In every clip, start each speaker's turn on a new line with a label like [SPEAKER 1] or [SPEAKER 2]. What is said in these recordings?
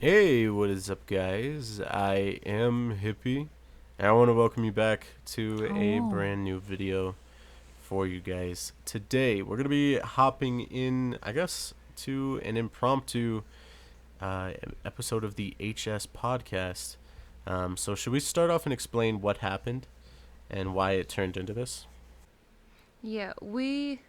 [SPEAKER 1] Hey, what is up, guys? I am Hippie, and I want to welcome you back to a
[SPEAKER 2] Oh,
[SPEAKER 1] brand new video for you guys. Today, we're going to be hopping in, to an impromptu episode of the HS podcast. So, should we start off and explain what happened and why it turned into this?
[SPEAKER 2] yeah. We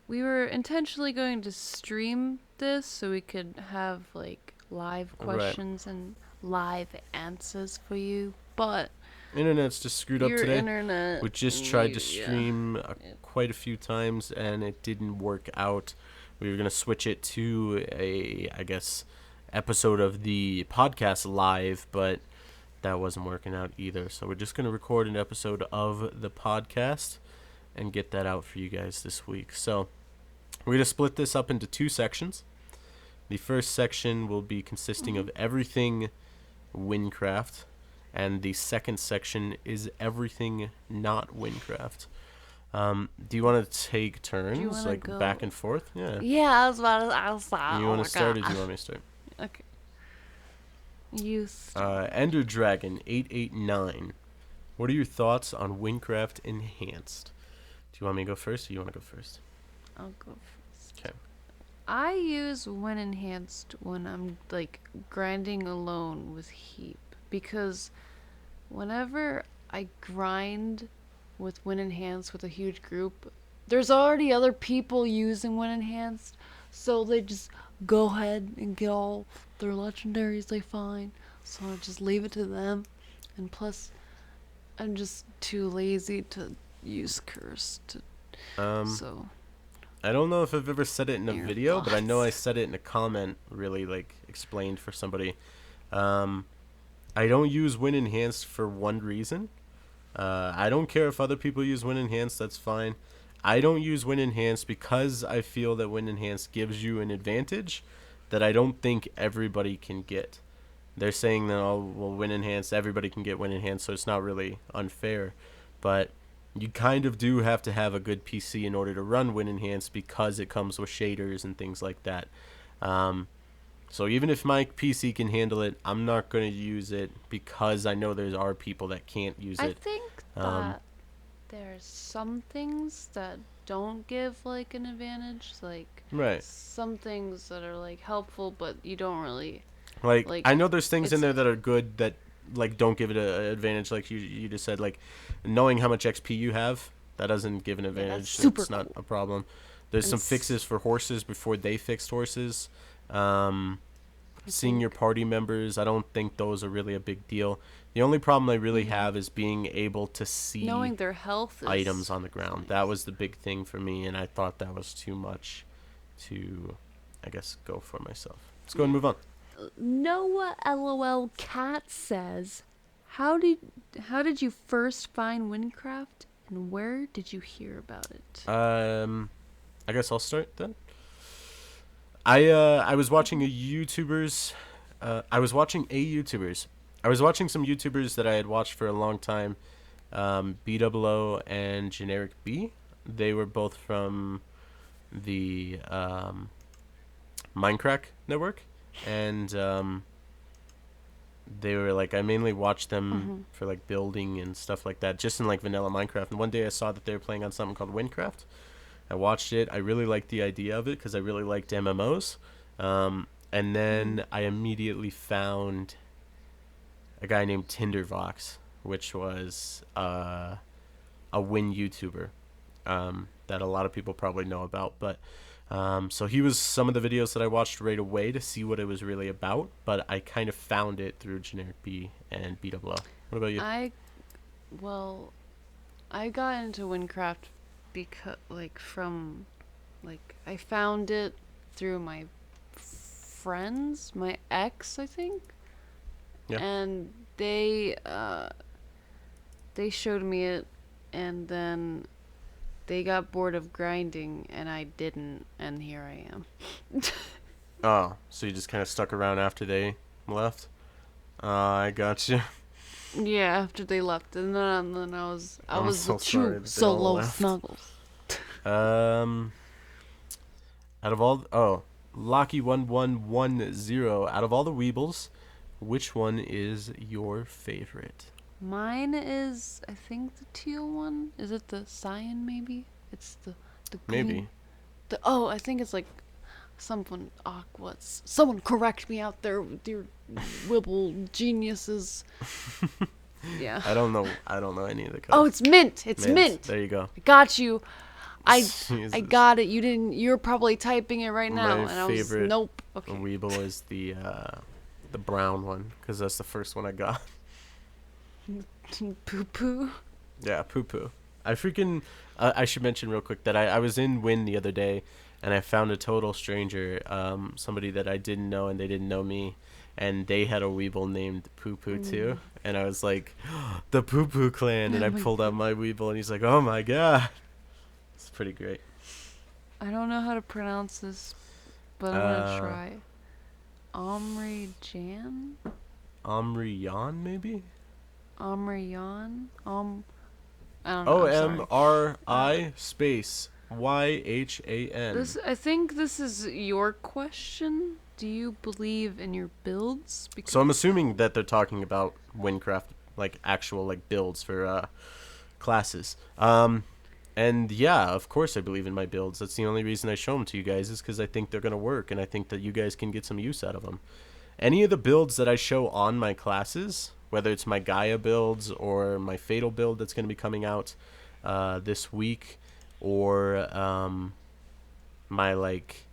[SPEAKER 2] were intentionally going to stream this so we could have like live
[SPEAKER 1] Right.
[SPEAKER 2] questions and live answers for you, but
[SPEAKER 1] Internet's just screwed up
[SPEAKER 2] your
[SPEAKER 1] today.
[SPEAKER 2] internet,
[SPEAKER 1] We just tried to
[SPEAKER 2] yeah.
[SPEAKER 1] stream quite a few times and it didn't work out. We were gonna switch it to episode of the podcast live, but that wasn't working out either. So we're just gonna record an episode of the podcast and get that out for you guys this week. So we're gonna split this up into two sections. The first section will be consisting
[SPEAKER 2] Mhm.
[SPEAKER 1] of everything Windcraft, and the second section is everything not Windcraft. Do you want to take
[SPEAKER 2] Do you
[SPEAKER 1] turns,
[SPEAKER 2] wanna
[SPEAKER 1] like back
[SPEAKER 2] go?
[SPEAKER 1] and forth? Yeah.
[SPEAKER 2] Yeah, I was about to. I was like,
[SPEAKER 1] You
[SPEAKER 2] oh
[SPEAKER 1] want
[SPEAKER 2] my
[SPEAKER 1] to start, or do you
[SPEAKER 2] god.
[SPEAKER 1] want me to start?
[SPEAKER 2] Okay, you start.
[SPEAKER 1] Ender Dragon 889. What are your thoughts on Windcraft Enhanced? Do you want me to go first, or you want to go first?
[SPEAKER 2] I'll go first.
[SPEAKER 1] Okay.
[SPEAKER 2] I use Win Enhanced when I'm like grinding alone with Heap because whenever I grind with Win Enhanced with a huge group, there's already other people using Win Enhanced, so they just go ahead and get all their legendaries they find. So I just leave it to them, and plus I'm just too lazy to use Curse to
[SPEAKER 1] Um,
[SPEAKER 2] so
[SPEAKER 1] I don't know if I've ever said it in a
[SPEAKER 2] your
[SPEAKER 1] video, but I know I
[SPEAKER 2] thoughts.
[SPEAKER 1] said it in a comment, really like explained for somebody. Um, I don't use Win Enhanced for one reason. I don't care if other people use Win Enhanced, that's fine. I don't use Win Enhanced because I feel that Win Enhanced gives you an advantage that I don't think everybody can get. They're saying that, oh, well, Win Enhanced, everybody can get Win Enhanced, so it's not really unfair. But you kind of do have to have a good PC in order to run Win Enhanced because it comes with shaders and things like that. Um, so even if my PC can handle it, I'm not going to use it because I know there are people that can't use
[SPEAKER 2] I
[SPEAKER 1] it.
[SPEAKER 2] think
[SPEAKER 1] Um,
[SPEAKER 2] that there's some things that don't give like an advantage, like
[SPEAKER 1] right.
[SPEAKER 2] some things that are like helpful, but you don't really
[SPEAKER 1] Like
[SPEAKER 2] like.
[SPEAKER 1] I know there's things in
[SPEAKER 2] It's
[SPEAKER 1] there that are good that like don't give it an advantage. Like you just said, like knowing how much XP you have that doesn't give an
[SPEAKER 2] yeah, that's
[SPEAKER 1] advantage.
[SPEAKER 2] super
[SPEAKER 1] It's not
[SPEAKER 2] cool.
[SPEAKER 1] a problem. There's
[SPEAKER 2] And
[SPEAKER 1] some fixes for horses before they fixed horses. Um,
[SPEAKER 2] I
[SPEAKER 1] Seeing your
[SPEAKER 2] think
[SPEAKER 1] party members, I don't think those are really a big deal. The only problem I really
[SPEAKER 2] yeah,
[SPEAKER 1] have is being able to see
[SPEAKER 2] knowing their health
[SPEAKER 1] items on the
[SPEAKER 2] is
[SPEAKER 1] ground. That
[SPEAKER 2] nice.
[SPEAKER 1] was the big thing for me, and I thought that was too much to, I guess, go for myself. Let's go and
[SPEAKER 2] Yeah.
[SPEAKER 1] move on.
[SPEAKER 2] Noah LOL Cat says, "How did how did you first find Windcraft, and where did you hear about it?"
[SPEAKER 1] I guess I'll start then. I was watching a YouTubers. I was watching a YouTubers. I was watching some YouTubers that I had watched for a long time. BWO and Generic B. They were both from the Minecraft network, and they were like I mainly watched them
[SPEAKER 2] Mm-hmm.
[SPEAKER 1] for like building and stuff like that, just in like vanilla Minecraft. And one day I saw that they were playing on something called Windcraft. I watched it. I really liked the idea of it because I really liked MMOs. And
[SPEAKER 2] Mm-hmm.
[SPEAKER 1] then I immediately found a guy named Tindervox, which was a Win YouTuber that a lot of people probably know about. But so he was some of the videos that I watched right away to see what it was really about. But I kind of found it through Generic B and BWO. What about you?
[SPEAKER 2] I well, I got into Windcraft because I found it through my friends, my ex, I think,
[SPEAKER 1] Yeah.
[SPEAKER 2] and they showed me it, and then they got bored of grinding, and I didn't, and here I am.
[SPEAKER 1] Oh, so you just kind of stuck around after they left? I gotcha.
[SPEAKER 2] Yeah, after they left, and then I
[SPEAKER 1] I'm
[SPEAKER 2] was the
[SPEAKER 1] so sorry
[SPEAKER 2] true
[SPEAKER 1] that they all
[SPEAKER 2] solo
[SPEAKER 1] left.
[SPEAKER 2] snuggles.
[SPEAKER 1] Um, out of all, oh, Locky1110. Out of all the Weebles, which one is your favorite?
[SPEAKER 2] Mine is, I think, the teal one. Is it the cyan? Maybe it's the green.
[SPEAKER 1] Maybe.
[SPEAKER 2] I think it's like someone. Someone correct me out there, dear Wibble geniuses. Yeah.
[SPEAKER 1] I don't know. I don't know any of the
[SPEAKER 2] Oh,
[SPEAKER 1] colors.
[SPEAKER 2] it's mint. It's mint.
[SPEAKER 1] There you go.
[SPEAKER 2] I got you. I
[SPEAKER 1] Jesus.
[SPEAKER 2] got it. You didn't. You're probably typing it right now,
[SPEAKER 1] My
[SPEAKER 2] and I was
[SPEAKER 1] favorite
[SPEAKER 2] nope. Okay.
[SPEAKER 1] Weeble is the brown one because that's the first one I got.
[SPEAKER 2] Poo poo.
[SPEAKER 1] Yeah, poo poo. I freaking. I should mention real quick that I was in Wynn the other day, and I found a total stranger, somebody that I didn't know and they didn't know me, and they had a Weeble named Poo Poo too, and I was like, the Poo Poo clan, and I pulled out my Weeble, and he's like, oh my god, it's pretty great.
[SPEAKER 2] I don't know how to pronounce this, but I'm gonna try. Omri Jan?
[SPEAKER 1] Omriyan maybe?
[SPEAKER 2] Omriyan? I don't know.
[SPEAKER 1] OMRI space YHAN.
[SPEAKER 2] This, I think this is your question. Do you believe in your builds? Because
[SPEAKER 1] So I'm assuming that they're talking about Winecraft, like actual like builds for classes. And yeah, of course I believe in my builds. That's the only reason I show them to you guys is because I think they're gonna work, and I think that you guys can get some use out of them. Any of the builds that I show on my classes, whether it's my Gaia builds or my Fatal build that's gonna be coming out this week, or my like,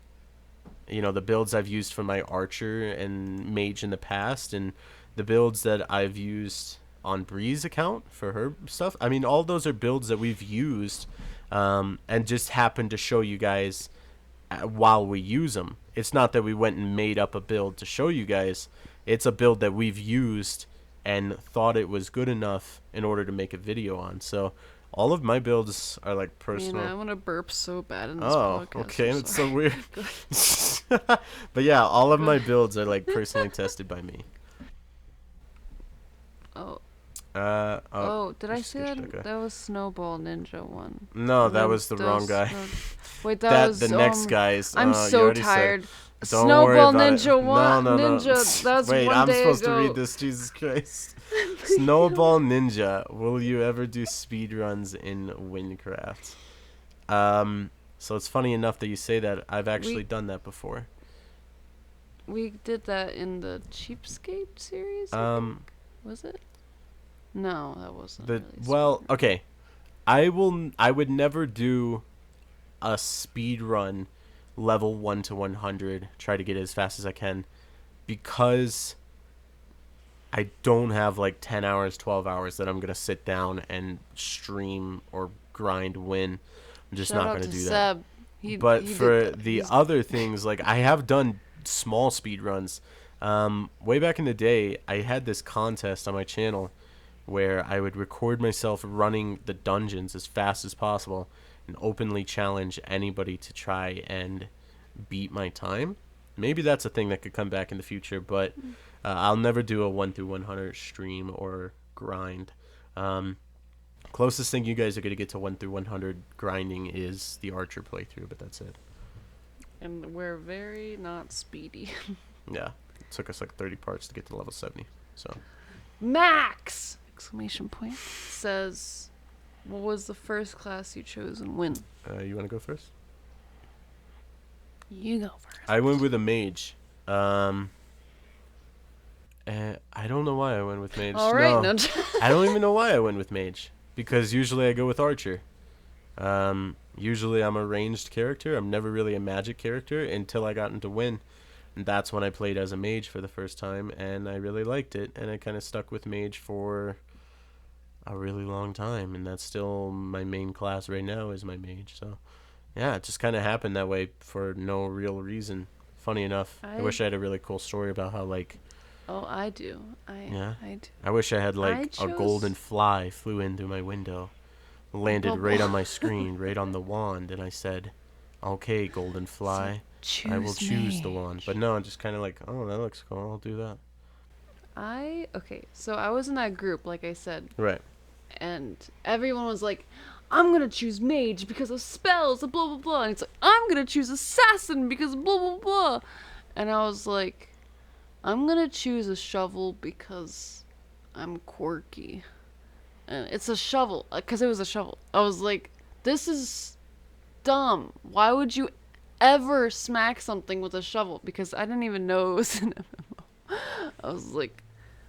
[SPEAKER 1] the builds I've used for my Archer and Mage in the past, and the builds that I've used on Bree's account for her stuff. I mean, all those are builds that we've used and just happened to show you guys while we use them. It's not that we went and made up a build to show you guys. It's a build that we've used and thought it was good enough in order to make a video on. So all of my builds are like personal.
[SPEAKER 2] Man, I want to burp so bad in this
[SPEAKER 1] Oh,
[SPEAKER 2] podcast.
[SPEAKER 1] okay,
[SPEAKER 2] I'm
[SPEAKER 1] that's
[SPEAKER 2] sorry.
[SPEAKER 1] so weird. But yeah, all of my builds are like personally tested by me.
[SPEAKER 2] Oh. Did I
[SPEAKER 1] just
[SPEAKER 2] say
[SPEAKER 1] sketched
[SPEAKER 2] that?
[SPEAKER 1] that guy.
[SPEAKER 2] That was Snowball Ninja one.
[SPEAKER 1] No,
[SPEAKER 2] And
[SPEAKER 1] that
[SPEAKER 2] then
[SPEAKER 1] was the wrong guy.
[SPEAKER 2] Wait, that was
[SPEAKER 1] the next guy's.
[SPEAKER 2] I'm
[SPEAKER 1] you
[SPEAKER 2] so
[SPEAKER 1] already said it.
[SPEAKER 2] tired.
[SPEAKER 1] Don't worry
[SPEAKER 2] Snowball
[SPEAKER 1] about
[SPEAKER 2] Ninja
[SPEAKER 1] it.
[SPEAKER 2] one.
[SPEAKER 1] No.
[SPEAKER 2] Ninja. That was
[SPEAKER 1] Wait,
[SPEAKER 2] one
[SPEAKER 1] I'm
[SPEAKER 2] day
[SPEAKER 1] supposed
[SPEAKER 2] ago.
[SPEAKER 1] to read this. Jesus Christ. Snowball Ninja. Will you ever do speedruns in Winecraft? So it's funny enough that you say that. I've actually done that before.
[SPEAKER 2] We did that in the Cheapskate series. I think. Was it? No, that wasn't. Really
[SPEAKER 1] Okay. I would never do a speed run level 1 to 100, try to get it as fast as I can, because I don't have like 10 hours, 12 hours that I'm going to sit down and stream or grind win. I'm just not going to do that. But for the other things, like I have done small speed runs. Way back in the day, I had this contest on my channel where I would record myself running the dungeons as fast as possible and openly challenge anybody to try and beat my time. Maybe that's a thing that could come back in the future, but I'll never do a 1 through 100 stream or grind. Closest thing you guys are going to get to 1 through 100 grinding is the Archer playthrough, but that's it.
[SPEAKER 2] And we're very not speedy.
[SPEAKER 1] Yeah, it took us like 30 parts to get to level 70. So
[SPEAKER 2] Max! Exclamation point. Says, what was the first class you chose and when?
[SPEAKER 1] you want to go first?
[SPEAKER 2] You go first.
[SPEAKER 1] I went with a mage. I don't know why I went with mage.
[SPEAKER 2] All right.
[SPEAKER 1] No, I don't even know why I went with mage, because usually I go with archer. Usually I'm a ranged character. I'm never really a magic character until I got into Win. And that's when I played as a mage for the first time, and I really liked it, and I kind of stuck with mage for a really long time, and that's still my main class right now is my mage. So yeah, it just kind of happened that way for no real reason. Funny enough, I wish I had a really cool story about how like
[SPEAKER 2] I do. I do.
[SPEAKER 1] I wish I had like a golden fly flew in through my window, landed right on my screen, right on the wand, and I said, okay, golden fly, I will choose the wand. But no, I'm just kind of like, oh, that looks cool, I'll do that.
[SPEAKER 2] Okay, so I was in that group, like I said.
[SPEAKER 1] Right.
[SPEAKER 2] And everyone was like, I'm gonna choose mage because of spells and blah blah blah. And it's like, I'm gonna choose assassin because of blah blah blah. And I was like, I'm gonna choose a shovel because I'm quirky. And it's a shovel because it was a shovel. I was like, this is dumb. Why would you ever smack something with a shovel? Because I didn't even know it was an MMO. I was like,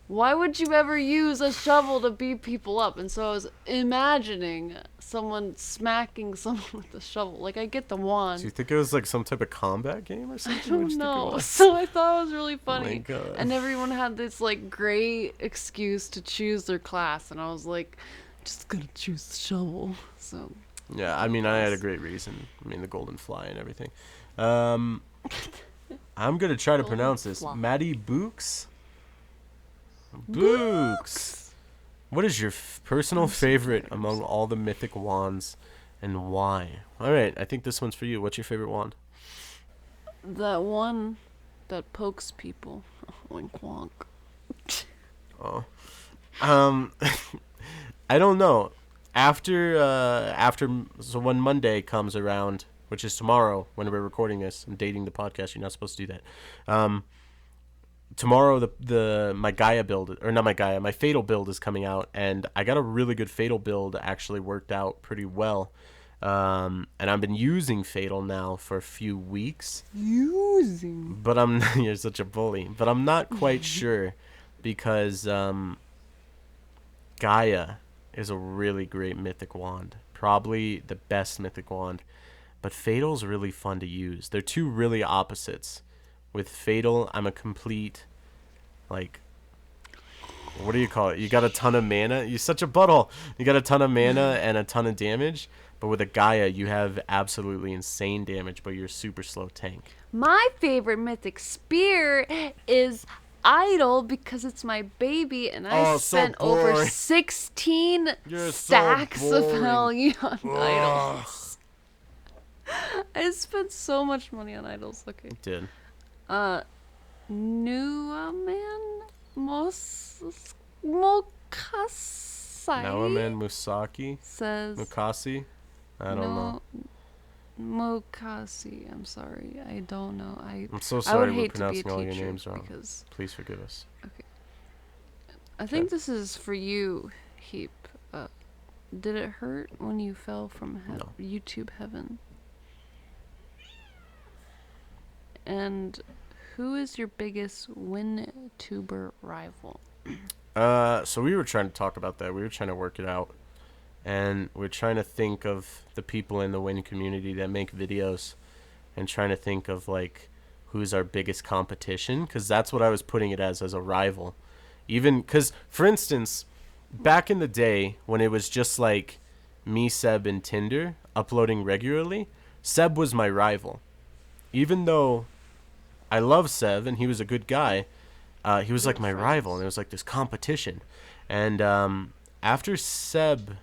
[SPEAKER 2] why would you ever use a shovel to beat people up? And so I was imagining someone smacking someone with a shovel. Like, I get the wand.
[SPEAKER 1] Do you think it was like some type of combat game or something?
[SPEAKER 2] I
[SPEAKER 1] What'd
[SPEAKER 2] don't
[SPEAKER 1] you think it
[SPEAKER 2] know.
[SPEAKER 1] was?
[SPEAKER 2] So I thought it was really
[SPEAKER 1] Oh my
[SPEAKER 2] funny.
[SPEAKER 1] God.
[SPEAKER 2] And everyone had this like great excuse to choose their class, and I was like, just gonna choose the shovel. So
[SPEAKER 1] Yeah, I mean, I had a great reason. I mean, the golden fly and everything. I'm gonna try to
[SPEAKER 2] Golden
[SPEAKER 1] pronounce this.
[SPEAKER 2] fly.
[SPEAKER 1] Maddie Books. Books. What is your personal
[SPEAKER 2] I'm so
[SPEAKER 1] favorite
[SPEAKER 2] tired.
[SPEAKER 1] among all the mythic wands, and why? All right, I think this one's for you. What's your favorite wand?
[SPEAKER 2] That one that pokes people. Wink wonk.
[SPEAKER 1] Oh, um, I don't know. So when Monday comes around, which is tomorrow when we're recording this, I'm dating the podcast. You're not supposed to do that. Tomorrow my Gaia build, or not my Gaia, my Fatal build is coming out, and I got a really good Fatal build actually worked out pretty well. And I've been using Fatal now for a few weeks.
[SPEAKER 2] Using.
[SPEAKER 1] But you're such a bully. But I'm not quite sure because Gaia is a really great mythic wand. Probably the best mythic wand. But Fatal's really fun to use. They're two really opposites. With Fatal, I'm a complete, like, what do you call it? You got a ton of mana. You're such a butthole. You got a ton of mana and a ton of damage. But with a Gaia, you have absolutely insane damage, but you're a super slow tank.
[SPEAKER 2] My favorite mythic spear is Idol because it's my baby, and I
[SPEAKER 1] Oh, so
[SPEAKER 2] spent over
[SPEAKER 1] boring.
[SPEAKER 2] 16
[SPEAKER 1] You're so
[SPEAKER 2] stacks of
[SPEAKER 1] boring.
[SPEAKER 2] value on
[SPEAKER 1] Ugh.
[SPEAKER 2] idols. I spent so much money on idols. Okay.
[SPEAKER 1] Did.
[SPEAKER 2] Nuaman Mokasai
[SPEAKER 1] Naoman Musaki?
[SPEAKER 2] says
[SPEAKER 1] Mukasi? I don't know.
[SPEAKER 2] Mokasi. I'm sorry. I don't know.
[SPEAKER 1] I'm so
[SPEAKER 2] I would
[SPEAKER 1] sorry we're
[SPEAKER 2] hate to be a
[SPEAKER 1] pronouncing all your
[SPEAKER 2] teacher
[SPEAKER 1] names wrong.
[SPEAKER 2] because
[SPEAKER 1] Please forgive us.
[SPEAKER 2] I think this is for you, Heap. Did it hurt when you fell from
[SPEAKER 1] No.
[SPEAKER 2] YouTube heaven? And who is your biggest WinTuber rival?
[SPEAKER 1] So we were trying to talk about that. We were trying to work it out. And we're trying to think of the people in the Win community that make videos and trying to think of, like, who's our biggest competition. Because that's what I was putting it as a rival. Even because, for instance, back in the day when it was just, like, me, Seb, and Tinder uploading regularly, Seb was my rival. Even though I love Seb and he was a good guy, he was like my rival, and it was like this competition. And after Seb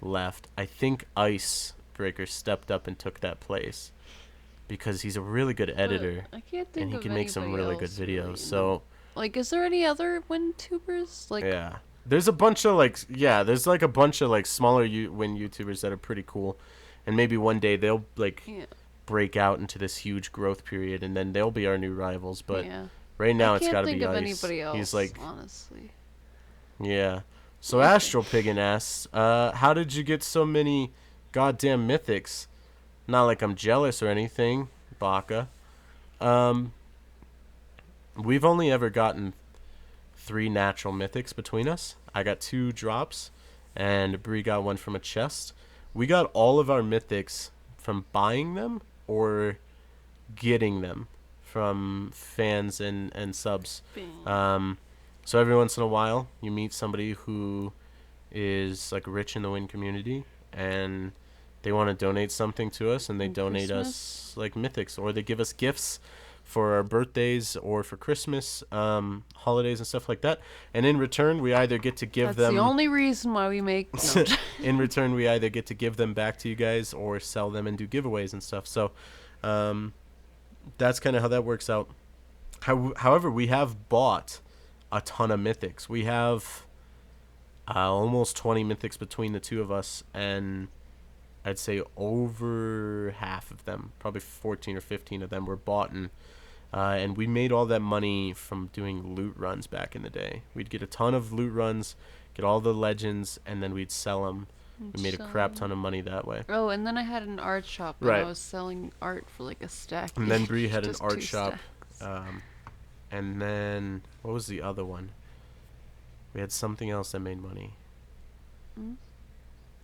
[SPEAKER 1] left, I think Icebreaker stepped up and took that place because he's a really good editor
[SPEAKER 2] I can't think
[SPEAKER 1] and he
[SPEAKER 2] of
[SPEAKER 1] can make some
[SPEAKER 2] anybody
[SPEAKER 1] really good
[SPEAKER 2] else,
[SPEAKER 1] videos.
[SPEAKER 2] really.
[SPEAKER 1] So
[SPEAKER 2] Like, is there any other WinTubers? Like,
[SPEAKER 1] yeah, there's a bunch of there's like a bunch of like smaller Win YouTubers that are pretty cool, and maybe one day they'll like
[SPEAKER 2] yeah,
[SPEAKER 1] break out into this huge growth period, and then they'll be our new rivals. But
[SPEAKER 2] yeah.
[SPEAKER 1] right now,
[SPEAKER 2] I
[SPEAKER 1] it's
[SPEAKER 2] can't
[SPEAKER 1] got to
[SPEAKER 2] think
[SPEAKER 1] be
[SPEAKER 2] of
[SPEAKER 1] Ice.
[SPEAKER 2] anybody else.
[SPEAKER 1] He's like,
[SPEAKER 2] honestly.
[SPEAKER 1] yeah. So
[SPEAKER 2] Okay.
[SPEAKER 1] Astral Piggin asks, how did you get so many goddamn mythics? Not like I'm jealous or anything, Baka. We've only ever gotten 3 natural mythics between us. I got 2 drops, and Bree got 1 from a chest. We got all of our mythics from buying them or getting them from fans and subs. So every once in a while, you meet somebody who is like rich in the Win community, and they want to donate something to us, and they
[SPEAKER 2] And
[SPEAKER 1] donate
[SPEAKER 2] Christmas?
[SPEAKER 1] us like mythics, or they give us gifts for our birthdays or for Christmas, holidays and stuff like that. And in return, we either get to give
[SPEAKER 2] That's
[SPEAKER 1] them.
[SPEAKER 2] the only reason why we make. No.
[SPEAKER 1] In return, we either get to give them back to you guys or sell them and do giveaways and stuff. So, that's kind of how that works out. However, we have bought a ton of mythics. We have almost 20 mythics between the two of us, and I'd say over half of them, probably 14 or 15 of them, were bought in. And we made all that money from doing loot runs back in the day. We'd get a ton of loot runs, get all the legends, and then we'd sell them. We made a crap ton of money that way.
[SPEAKER 2] Oh, and then I had an art shop, and
[SPEAKER 1] Right.
[SPEAKER 2] I was selling art for like a stack.
[SPEAKER 1] And then Bree had an
[SPEAKER 2] Just
[SPEAKER 1] art
[SPEAKER 2] 2
[SPEAKER 1] shop.
[SPEAKER 2] stacks.
[SPEAKER 1] And then, what was the other one? We had something else that made money.
[SPEAKER 2] Mm?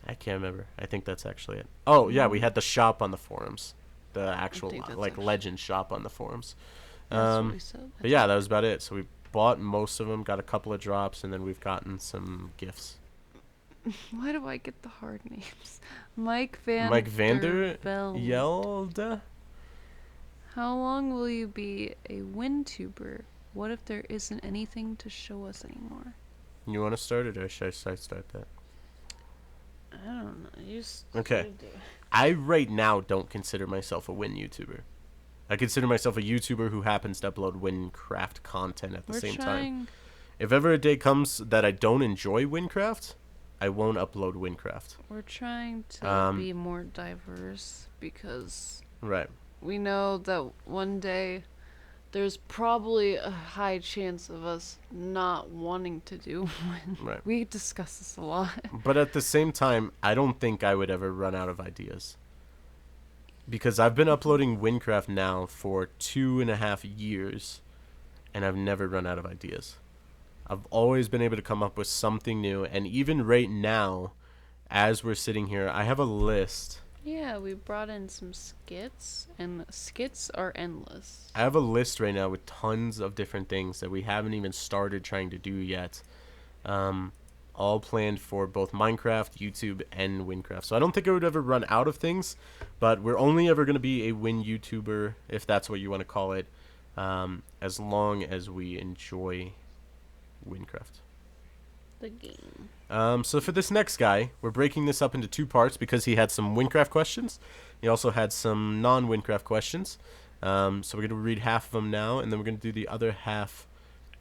[SPEAKER 1] I can't remember. I think that's actually it. Oh, yeah, we had the shop on the forums. The actual,
[SPEAKER 2] think that's
[SPEAKER 1] like,
[SPEAKER 2] actually-
[SPEAKER 1] legend shop on the forums.
[SPEAKER 2] That's what we said.
[SPEAKER 1] But yeah, that was about it. So we bought most of them, got a couple of drops, and then we've gotten some gifts.
[SPEAKER 2] Why do I get the hard names? Mike
[SPEAKER 1] Vander
[SPEAKER 2] Bell.
[SPEAKER 1] yelled.
[SPEAKER 2] How long will you be a WinTuber? What if there isn't anything to show us anymore?
[SPEAKER 1] You want to start it, or should I start that?
[SPEAKER 2] I don't know. You just
[SPEAKER 1] Okay. I right now don't consider myself a Win YouTuber. I consider myself a YouTuber who happens to upload Winecraft content at the same time. If ever a day comes that I don't enjoy Winecraft, I won't upload Winecraft.
[SPEAKER 2] We're trying to be more diverse because
[SPEAKER 1] Right.
[SPEAKER 2] we know that one day there's probably a high chance of us not wanting to do one.
[SPEAKER 1] Right.
[SPEAKER 2] We discuss this a lot.
[SPEAKER 1] But at the same time, I don't think I would ever run out of ideas. Because I've been uploading Winecraft now for 2.5 years, and I've never run out of ideas. I've always been able to come up with something new, and even right now, as we're sitting here, I have a list.
[SPEAKER 2] Yeah, we brought in some skits, and skits are endless.
[SPEAKER 1] I have a list right now with tons of different things that we haven't even started trying to do yet. All planned for both Minecraft, YouTube, and Winecraft. So I don't think I would ever run out of things, but we're only ever going to be a Win YouTuber, if that's what you want to call it, as long as we enjoy Winecraft.
[SPEAKER 2] The game.
[SPEAKER 1] So for this next guy, we're breaking this up into 2 parts because he had some Winecraft questions. He also had some non-Winecraft questions. So we're going to read half of them now, and then we're going to do the other half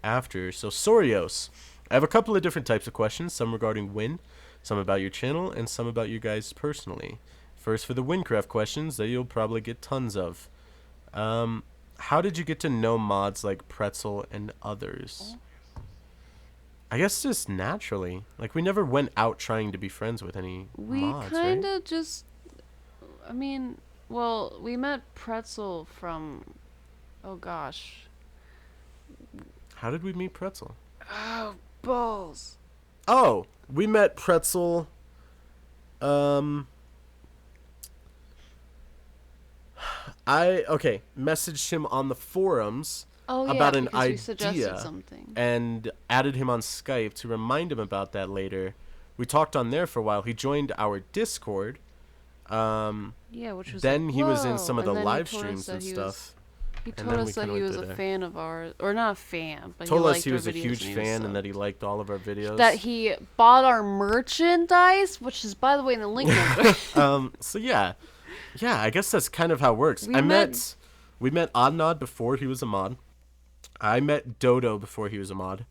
[SPEAKER 1] after. So Sorios, I have a couple of different types of questions, some regarding Win, some about your channel, and some about you guys personally. First, for the Winecraft questions that you'll probably get tons of. How did you get to know mods like Pretzel and others? I guess just naturally. Like, we never went out trying to be friends with any mods,
[SPEAKER 2] We kind
[SPEAKER 1] right?
[SPEAKER 2] of just. I mean, well, we met Pretzel from. Oh gosh.
[SPEAKER 1] How did we meet Pretzel?
[SPEAKER 2] Oh, balls.
[SPEAKER 1] Oh, we met Pretzel. Messaged him on the forums
[SPEAKER 2] Oh, yeah,
[SPEAKER 1] about an
[SPEAKER 2] because we suggested
[SPEAKER 1] idea
[SPEAKER 2] something.
[SPEAKER 1] and added him on Skype to remind him about that later. We talked on there for a while. He joined our Discord.
[SPEAKER 2] Yeah, which was
[SPEAKER 1] Then
[SPEAKER 2] like,
[SPEAKER 1] he was in
[SPEAKER 2] whoa.
[SPEAKER 1] some of
[SPEAKER 2] And
[SPEAKER 1] the
[SPEAKER 2] then he
[SPEAKER 1] live
[SPEAKER 2] told us
[SPEAKER 1] streams
[SPEAKER 2] that
[SPEAKER 1] and
[SPEAKER 2] he
[SPEAKER 1] stuff.
[SPEAKER 2] He
[SPEAKER 1] and
[SPEAKER 2] told
[SPEAKER 1] then we
[SPEAKER 2] us that
[SPEAKER 1] kinda
[SPEAKER 2] he
[SPEAKER 1] went
[SPEAKER 2] was
[SPEAKER 1] through
[SPEAKER 2] a
[SPEAKER 1] there.
[SPEAKER 2] fan of ours, or not a fan, but
[SPEAKER 1] Told
[SPEAKER 2] he
[SPEAKER 1] us
[SPEAKER 2] liked
[SPEAKER 1] he
[SPEAKER 2] our
[SPEAKER 1] was a
[SPEAKER 2] videos
[SPEAKER 1] huge
[SPEAKER 2] and he
[SPEAKER 1] fan
[SPEAKER 2] was
[SPEAKER 1] and that he liked all of our videos.
[SPEAKER 2] that he bought our merchandise, which is by the way in the link number.
[SPEAKER 1] So yeah, I guess that's kind of how it works.
[SPEAKER 2] We
[SPEAKER 1] we
[SPEAKER 2] met
[SPEAKER 1] Oddnod before he was a mod. I met Dodo before he was a mod,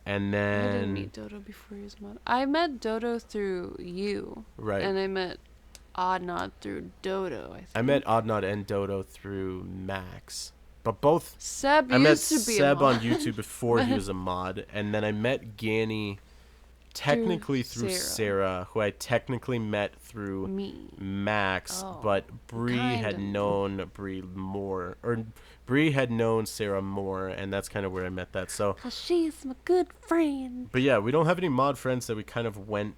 [SPEAKER 1] and
[SPEAKER 2] I
[SPEAKER 1] then
[SPEAKER 2] didn't meet Dodo before he was mod. I met Dodo through you,
[SPEAKER 1] right.
[SPEAKER 2] and I met Oddnod through Dodo. I think.
[SPEAKER 1] I met Oddnod and Dodo through Max, but both.
[SPEAKER 2] Seb
[SPEAKER 1] I met
[SPEAKER 2] used to be
[SPEAKER 1] Seb
[SPEAKER 2] a mod.
[SPEAKER 1] on YouTube before he was a mod, and then I met Ganny technically through Sarah, who I technically met through
[SPEAKER 2] me.
[SPEAKER 1] Max,
[SPEAKER 2] Oh,
[SPEAKER 1] but Bree had
[SPEAKER 2] kinda.
[SPEAKER 1] known Bree more, or Bree had known Sarah more, and that's kind of where I met that. So,
[SPEAKER 2] 'Cause she's my good friend.
[SPEAKER 1] but yeah, we don't have any mod friends that we kind of went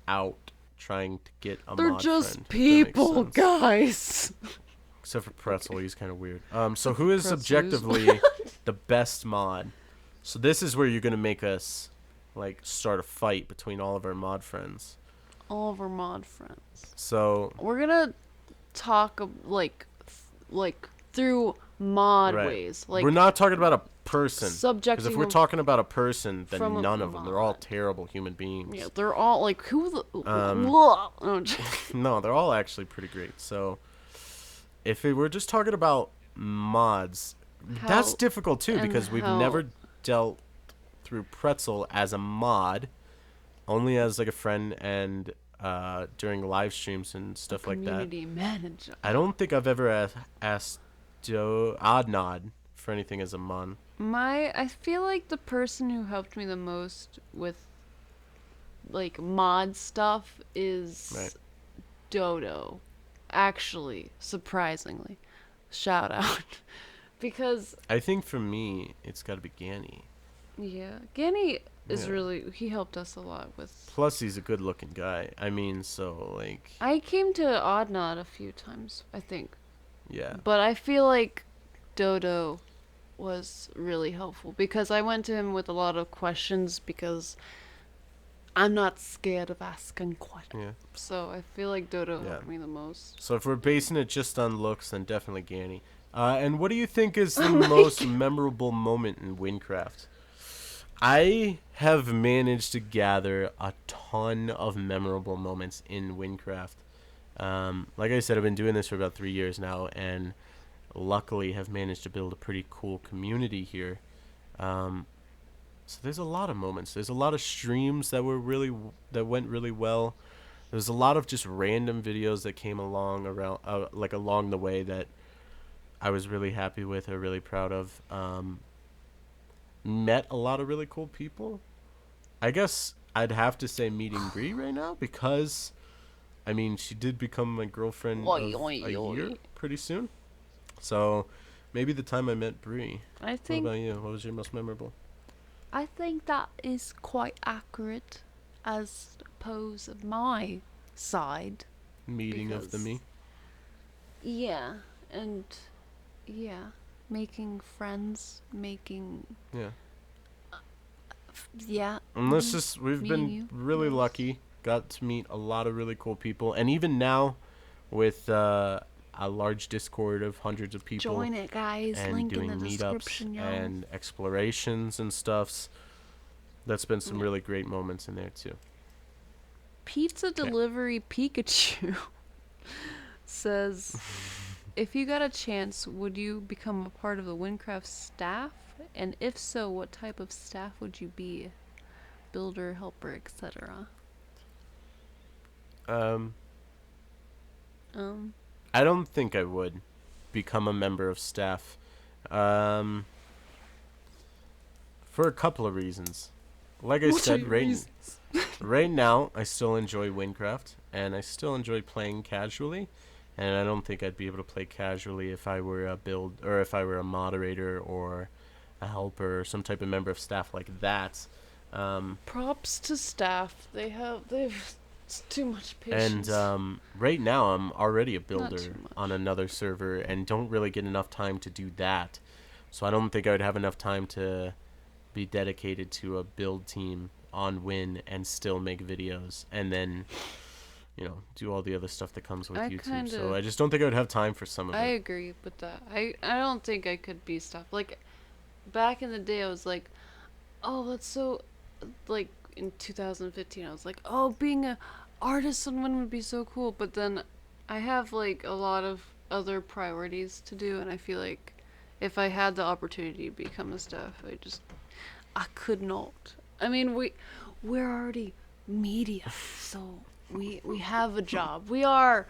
[SPEAKER 1] out trying to get a
[SPEAKER 2] They're
[SPEAKER 1] mod
[SPEAKER 2] just
[SPEAKER 1] friend, if that makes
[SPEAKER 2] people,
[SPEAKER 1] sense.
[SPEAKER 2] guys.
[SPEAKER 1] Except for Pretzel, he's kind of weird. So who is
[SPEAKER 2] Pretzel's.
[SPEAKER 1] subjectively the best mod? So this is where you're gonna make us like start a fight between all of our mod friends.
[SPEAKER 2] All of our mod friends.
[SPEAKER 1] So
[SPEAKER 2] We're gonna talk through mod
[SPEAKER 1] right.
[SPEAKER 2] ways. Like
[SPEAKER 1] we're not talking about a person.
[SPEAKER 2] subjecting
[SPEAKER 1] Because if we're
[SPEAKER 2] them
[SPEAKER 1] talking about a person, then
[SPEAKER 2] from a
[SPEAKER 1] none of them. They're all
[SPEAKER 2] mod.
[SPEAKER 1] terrible human beings.
[SPEAKER 2] Yeah, they're all like who the. Oh,
[SPEAKER 1] No, they're all actually pretty great. So if we're just talking about mods, that's
[SPEAKER 2] How-
[SPEAKER 1] difficult too
[SPEAKER 2] and
[SPEAKER 1] because we've
[SPEAKER 2] how-
[SPEAKER 1] never dealt through Pretzel as a mod, only as like a friend and during live streams and stuff like that.
[SPEAKER 2] Community manager.
[SPEAKER 1] I don't think I've ever asked Oddnod for anything as a mon.
[SPEAKER 2] I feel like the person who helped me the most with like mod stuff is
[SPEAKER 1] Right.
[SPEAKER 2] Dodo. Actually, surprisingly. Shout out. Because
[SPEAKER 1] I think for me, it's got to be Ganny.
[SPEAKER 2] yeah, Ganny is
[SPEAKER 1] Yeah.
[SPEAKER 2] really he helped us a lot with.
[SPEAKER 1] Plus, he's a good-looking guy. I mean, so like,
[SPEAKER 2] I came to Oddnod a few times, I think.
[SPEAKER 1] yeah,
[SPEAKER 2] But I feel like Dodo was really helpful because I went to him with a lot of questions because I'm not scared of asking questions.
[SPEAKER 1] yeah.
[SPEAKER 2] So I feel like Dodo
[SPEAKER 1] Yeah.
[SPEAKER 2] helped me the most.
[SPEAKER 1] So if we're basing it just on looks, then definitely Ganny. And what do you think is the
[SPEAKER 2] Oh my
[SPEAKER 1] most
[SPEAKER 2] God.
[SPEAKER 1] memorable moment in Windcraft? I have managed to gather a ton of memorable moments in Windcraft. Like I said, I've been doing this for about 3 years now, and luckily have managed to build a pretty cool community here. So there's a lot of moments. There's a lot of streams that went really well. There's a lot of just random videos that came along around like along the way that I was really happy with or really proud of. Met a lot of really cool people. I guess I'd have to say meeting Bree right now because, I mean, she did become my girlfriend
[SPEAKER 2] Oi,
[SPEAKER 1] of
[SPEAKER 2] oi,
[SPEAKER 1] a
[SPEAKER 2] oi.
[SPEAKER 1] year pretty soon. So maybe the time I met Bree.
[SPEAKER 2] I
[SPEAKER 1] What
[SPEAKER 2] think
[SPEAKER 1] about you? What was your most memorable?
[SPEAKER 2] that is quite accurate as opposed of my side.
[SPEAKER 1] Meeting of the
[SPEAKER 2] Because-
[SPEAKER 1] me?
[SPEAKER 2] Yeah, and yeah, making friends, making
[SPEAKER 1] Yeah.
[SPEAKER 2] yeah.
[SPEAKER 1] And let's
[SPEAKER 2] mhm.
[SPEAKER 1] just, we've
[SPEAKER 2] Me
[SPEAKER 1] been
[SPEAKER 2] and you,
[SPEAKER 1] really
[SPEAKER 2] yes.
[SPEAKER 1] lucky. Got to meet a lot of really cool people. And even now, with a large Discord of hundreds of people
[SPEAKER 2] Join it, guys.
[SPEAKER 1] and
[SPEAKER 2] Link in
[SPEAKER 1] doing
[SPEAKER 2] the
[SPEAKER 1] meetups
[SPEAKER 2] description, y'all.
[SPEAKER 1] and explorations and stuffs, that's been some
[SPEAKER 2] Yeah.
[SPEAKER 1] really great moments in there too.
[SPEAKER 2] Pizza Delivery Pikachu says, if you got a chance, would you become a part of the Windcraft staff? And if so, what type of staff would you be? Builder, helper, etc.
[SPEAKER 1] Um,
[SPEAKER 2] Um,
[SPEAKER 1] I don't think I would become a member of staff. Um, for a couple of reasons. Like I
[SPEAKER 2] What are
[SPEAKER 1] said,
[SPEAKER 2] your
[SPEAKER 1] right,
[SPEAKER 2] reasons?
[SPEAKER 1] right now, I still enjoy Windcraft, and I still enjoy playing casually. And I don't think I'd be able to play casually if I were a build or if I were a moderator or a helper or some type of member of staff like that.
[SPEAKER 2] props to staff. They've too much patience.
[SPEAKER 1] And right now, I'm already a
[SPEAKER 2] Not
[SPEAKER 1] builder
[SPEAKER 2] too much.
[SPEAKER 1] on another server and don't really get enough time to do that. So I don't think I would have enough time to be dedicated to a build team on Win and still make videos and then, do all the other stuff that comes with
[SPEAKER 2] I
[SPEAKER 1] YouTube. So
[SPEAKER 2] kinda-
[SPEAKER 1] I just don't think I would have time for some of
[SPEAKER 2] I
[SPEAKER 1] it.
[SPEAKER 2] agree with that. I don't think I could be staff. Like, back in the day, I was like, oh, that's so, like, in 2015, I was like, oh, being a artist on Win would be so cool. But then I have, like, a lot of other priorities to do, and I feel like if I had the opportunity to become a staff, I could not. I mean, we're already media, so we have a job. We're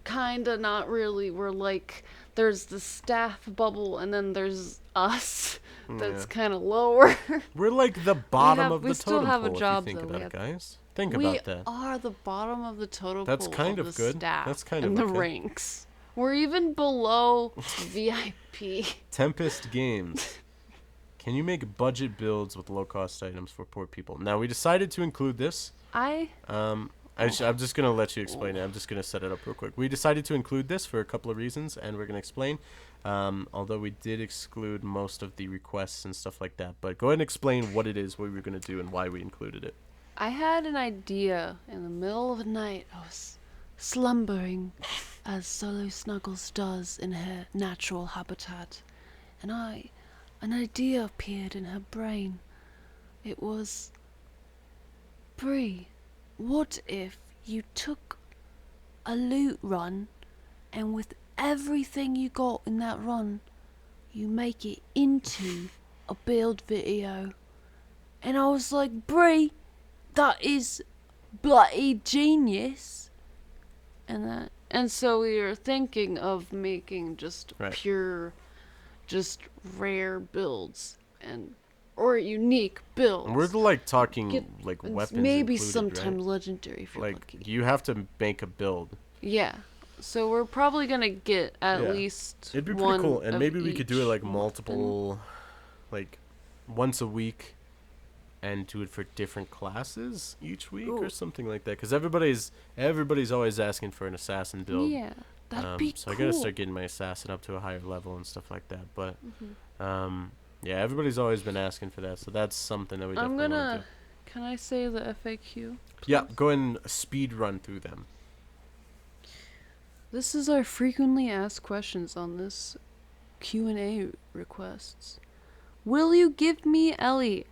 [SPEAKER 2] kind of not really. We're like, there's the staff bubble, and then there's us. That's
[SPEAKER 1] Yeah.
[SPEAKER 2] kind of lower.
[SPEAKER 1] We're like the bottom of
[SPEAKER 2] we
[SPEAKER 1] the
[SPEAKER 2] still
[SPEAKER 1] totem
[SPEAKER 2] have a
[SPEAKER 1] pole
[SPEAKER 2] job,
[SPEAKER 1] if you think
[SPEAKER 2] though. We
[SPEAKER 1] about it,
[SPEAKER 2] have-
[SPEAKER 1] guys. Think
[SPEAKER 2] we
[SPEAKER 1] about that.
[SPEAKER 2] are the bottom of the totem
[SPEAKER 1] That's
[SPEAKER 2] pole
[SPEAKER 1] kind
[SPEAKER 2] of
[SPEAKER 1] of
[SPEAKER 2] the
[SPEAKER 1] good.
[SPEAKER 2] staff
[SPEAKER 1] That's kind
[SPEAKER 2] and
[SPEAKER 1] of
[SPEAKER 2] the
[SPEAKER 1] okay.
[SPEAKER 2] ranks. We're even below VIP.
[SPEAKER 1] Tempest Games. Can you make budget builds with low-cost items for poor people? Now, we decided to include this. I'm just going to let you explain it. I'm just going to set it up real quick. We decided to include this for a couple of reasons, and we're going to explain. Although we did exclude most of the requests and stuff like that. But go ahead and explain what it is, what we were going to do, and why we included it.
[SPEAKER 2] I had an idea in the middle of the night. I was slumbering as Solo Snuggles does in her natural habitat. And an idea appeared in her brain. It was, Bree, what if you took a loot run and with everything you got in that run, you make it into a build video? And I was like, Bree, that is bloody genius. And so we were thinking of making just
[SPEAKER 1] Right.
[SPEAKER 2] pure, just rare builds or unique builds.
[SPEAKER 1] And we're like talking
[SPEAKER 2] Get-
[SPEAKER 1] like
[SPEAKER 2] and
[SPEAKER 1] weapons
[SPEAKER 2] maybe
[SPEAKER 1] included,
[SPEAKER 2] sometime
[SPEAKER 1] right?
[SPEAKER 2] legendary if you're
[SPEAKER 1] Like
[SPEAKER 2] lucky.
[SPEAKER 1] you have to make a build.
[SPEAKER 2] Yeah. So we're probably gonna get at
[SPEAKER 1] Yeah.
[SPEAKER 2] least
[SPEAKER 1] It'd be pretty
[SPEAKER 2] one
[SPEAKER 1] cool, and
[SPEAKER 2] of
[SPEAKER 1] maybe we could do it
[SPEAKER 2] each
[SPEAKER 1] like
[SPEAKER 2] weapon.
[SPEAKER 1] multiple, like once a week, and do it for different classes each week or
[SPEAKER 2] Ooh.
[SPEAKER 1] something like that. Because everybody's always asking for an assassin build.
[SPEAKER 2] Yeah, that'd be
[SPEAKER 1] So
[SPEAKER 2] cool.
[SPEAKER 1] I gotta start getting my assassin up to a higher level and stuff like that. But
[SPEAKER 2] Mhm.
[SPEAKER 1] yeah, everybody's always been asking for that, so that's something that we
[SPEAKER 2] I'm
[SPEAKER 1] definitely want to
[SPEAKER 2] gonna. Can I say the FAQ?
[SPEAKER 1] do. Yeah,
[SPEAKER 2] please?
[SPEAKER 1] go ahead and speed run through them.
[SPEAKER 2] This is our frequently asked questions on this Q&A requests. Will you give me Ellie?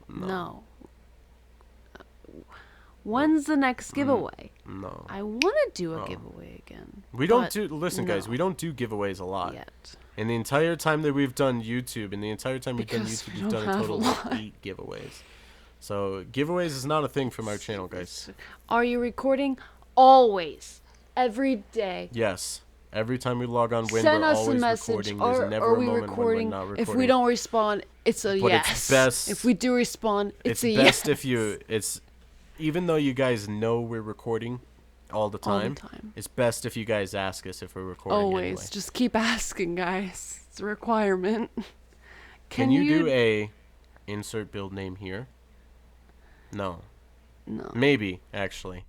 [SPEAKER 2] No. When's the next giveaway?
[SPEAKER 1] No.
[SPEAKER 2] I want to do a
[SPEAKER 1] Oh.
[SPEAKER 2] giveaway again.
[SPEAKER 1] We don't
[SPEAKER 2] but
[SPEAKER 1] do. Listen, guys,
[SPEAKER 2] no.
[SPEAKER 1] we don't do giveaways a lot.
[SPEAKER 2] Yet.
[SPEAKER 1] In the entire time that we've done YouTube, in the entire time we've done
[SPEAKER 2] Because
[SPEAKER 1] YouTube,
[SPEAKER 2] we
[SPEAKER 1] we've
[SPEAKER 2] don't
[SPEAKER 1] done a
[SPEAKER 2] have
[SPEAKER 1] total
[SPEAKER 2] a
[SPEAKER 1] of
[SPEAKER 2] lot.
[SPEAKER 1] 8 giveaways. So giveaways is not a thing from our channel, guys.
[SPEAKER 2] Are you recording? Always. Every day.
[SPEAKER 1] Yes. Every time we log on, when
[SPEAKER 2] Send
[SPEAKER 1] we're
[SPEAKER 2] us a
[SPEAKER 1] always
[SPEAKER 2] message.
[SPEAKER 1] recording. There's
[SPEAKER 2] Or
[SPEAKER 1] never
[SPEAKER 2] are
[SPEAKER 1] a
[SPEAKER 2] we
[SPEAKER 1] moment
[SPEAKER 2] recording?
[SPEAKER 1] when we're not recording.
[SPEAKER 2] If we don't respond, it's a
[SPEAKER 1] But
[SPEAKER 2] yes.
[SPEAKER 1] it's best.
[SPEAKER 2] If we do respond,
[SPEAKER 1] It's
[SPEAKER 2] a
[SPEAKER 1] best
[SPEAKER 2] yes.
[SPEAKER 1] if you. It's even though you guys know we're recording all the
[SPEAKER 2] All
[SPEAKER 1] time.
[SPEAKER 2] the time.
[SPEAKER 1] It's best if you guys ask us if we're recording.
[SPEAKER 2] Always.
[SPEAKER 1] Anyway.
[SPEAKER 2] Just keep asking, guys. It's a requirement.
[SPEAKER 1] Can you do a insert build name here? No.
[SPEAKER 2] No.
[SPEAKER 1] Maybe actually,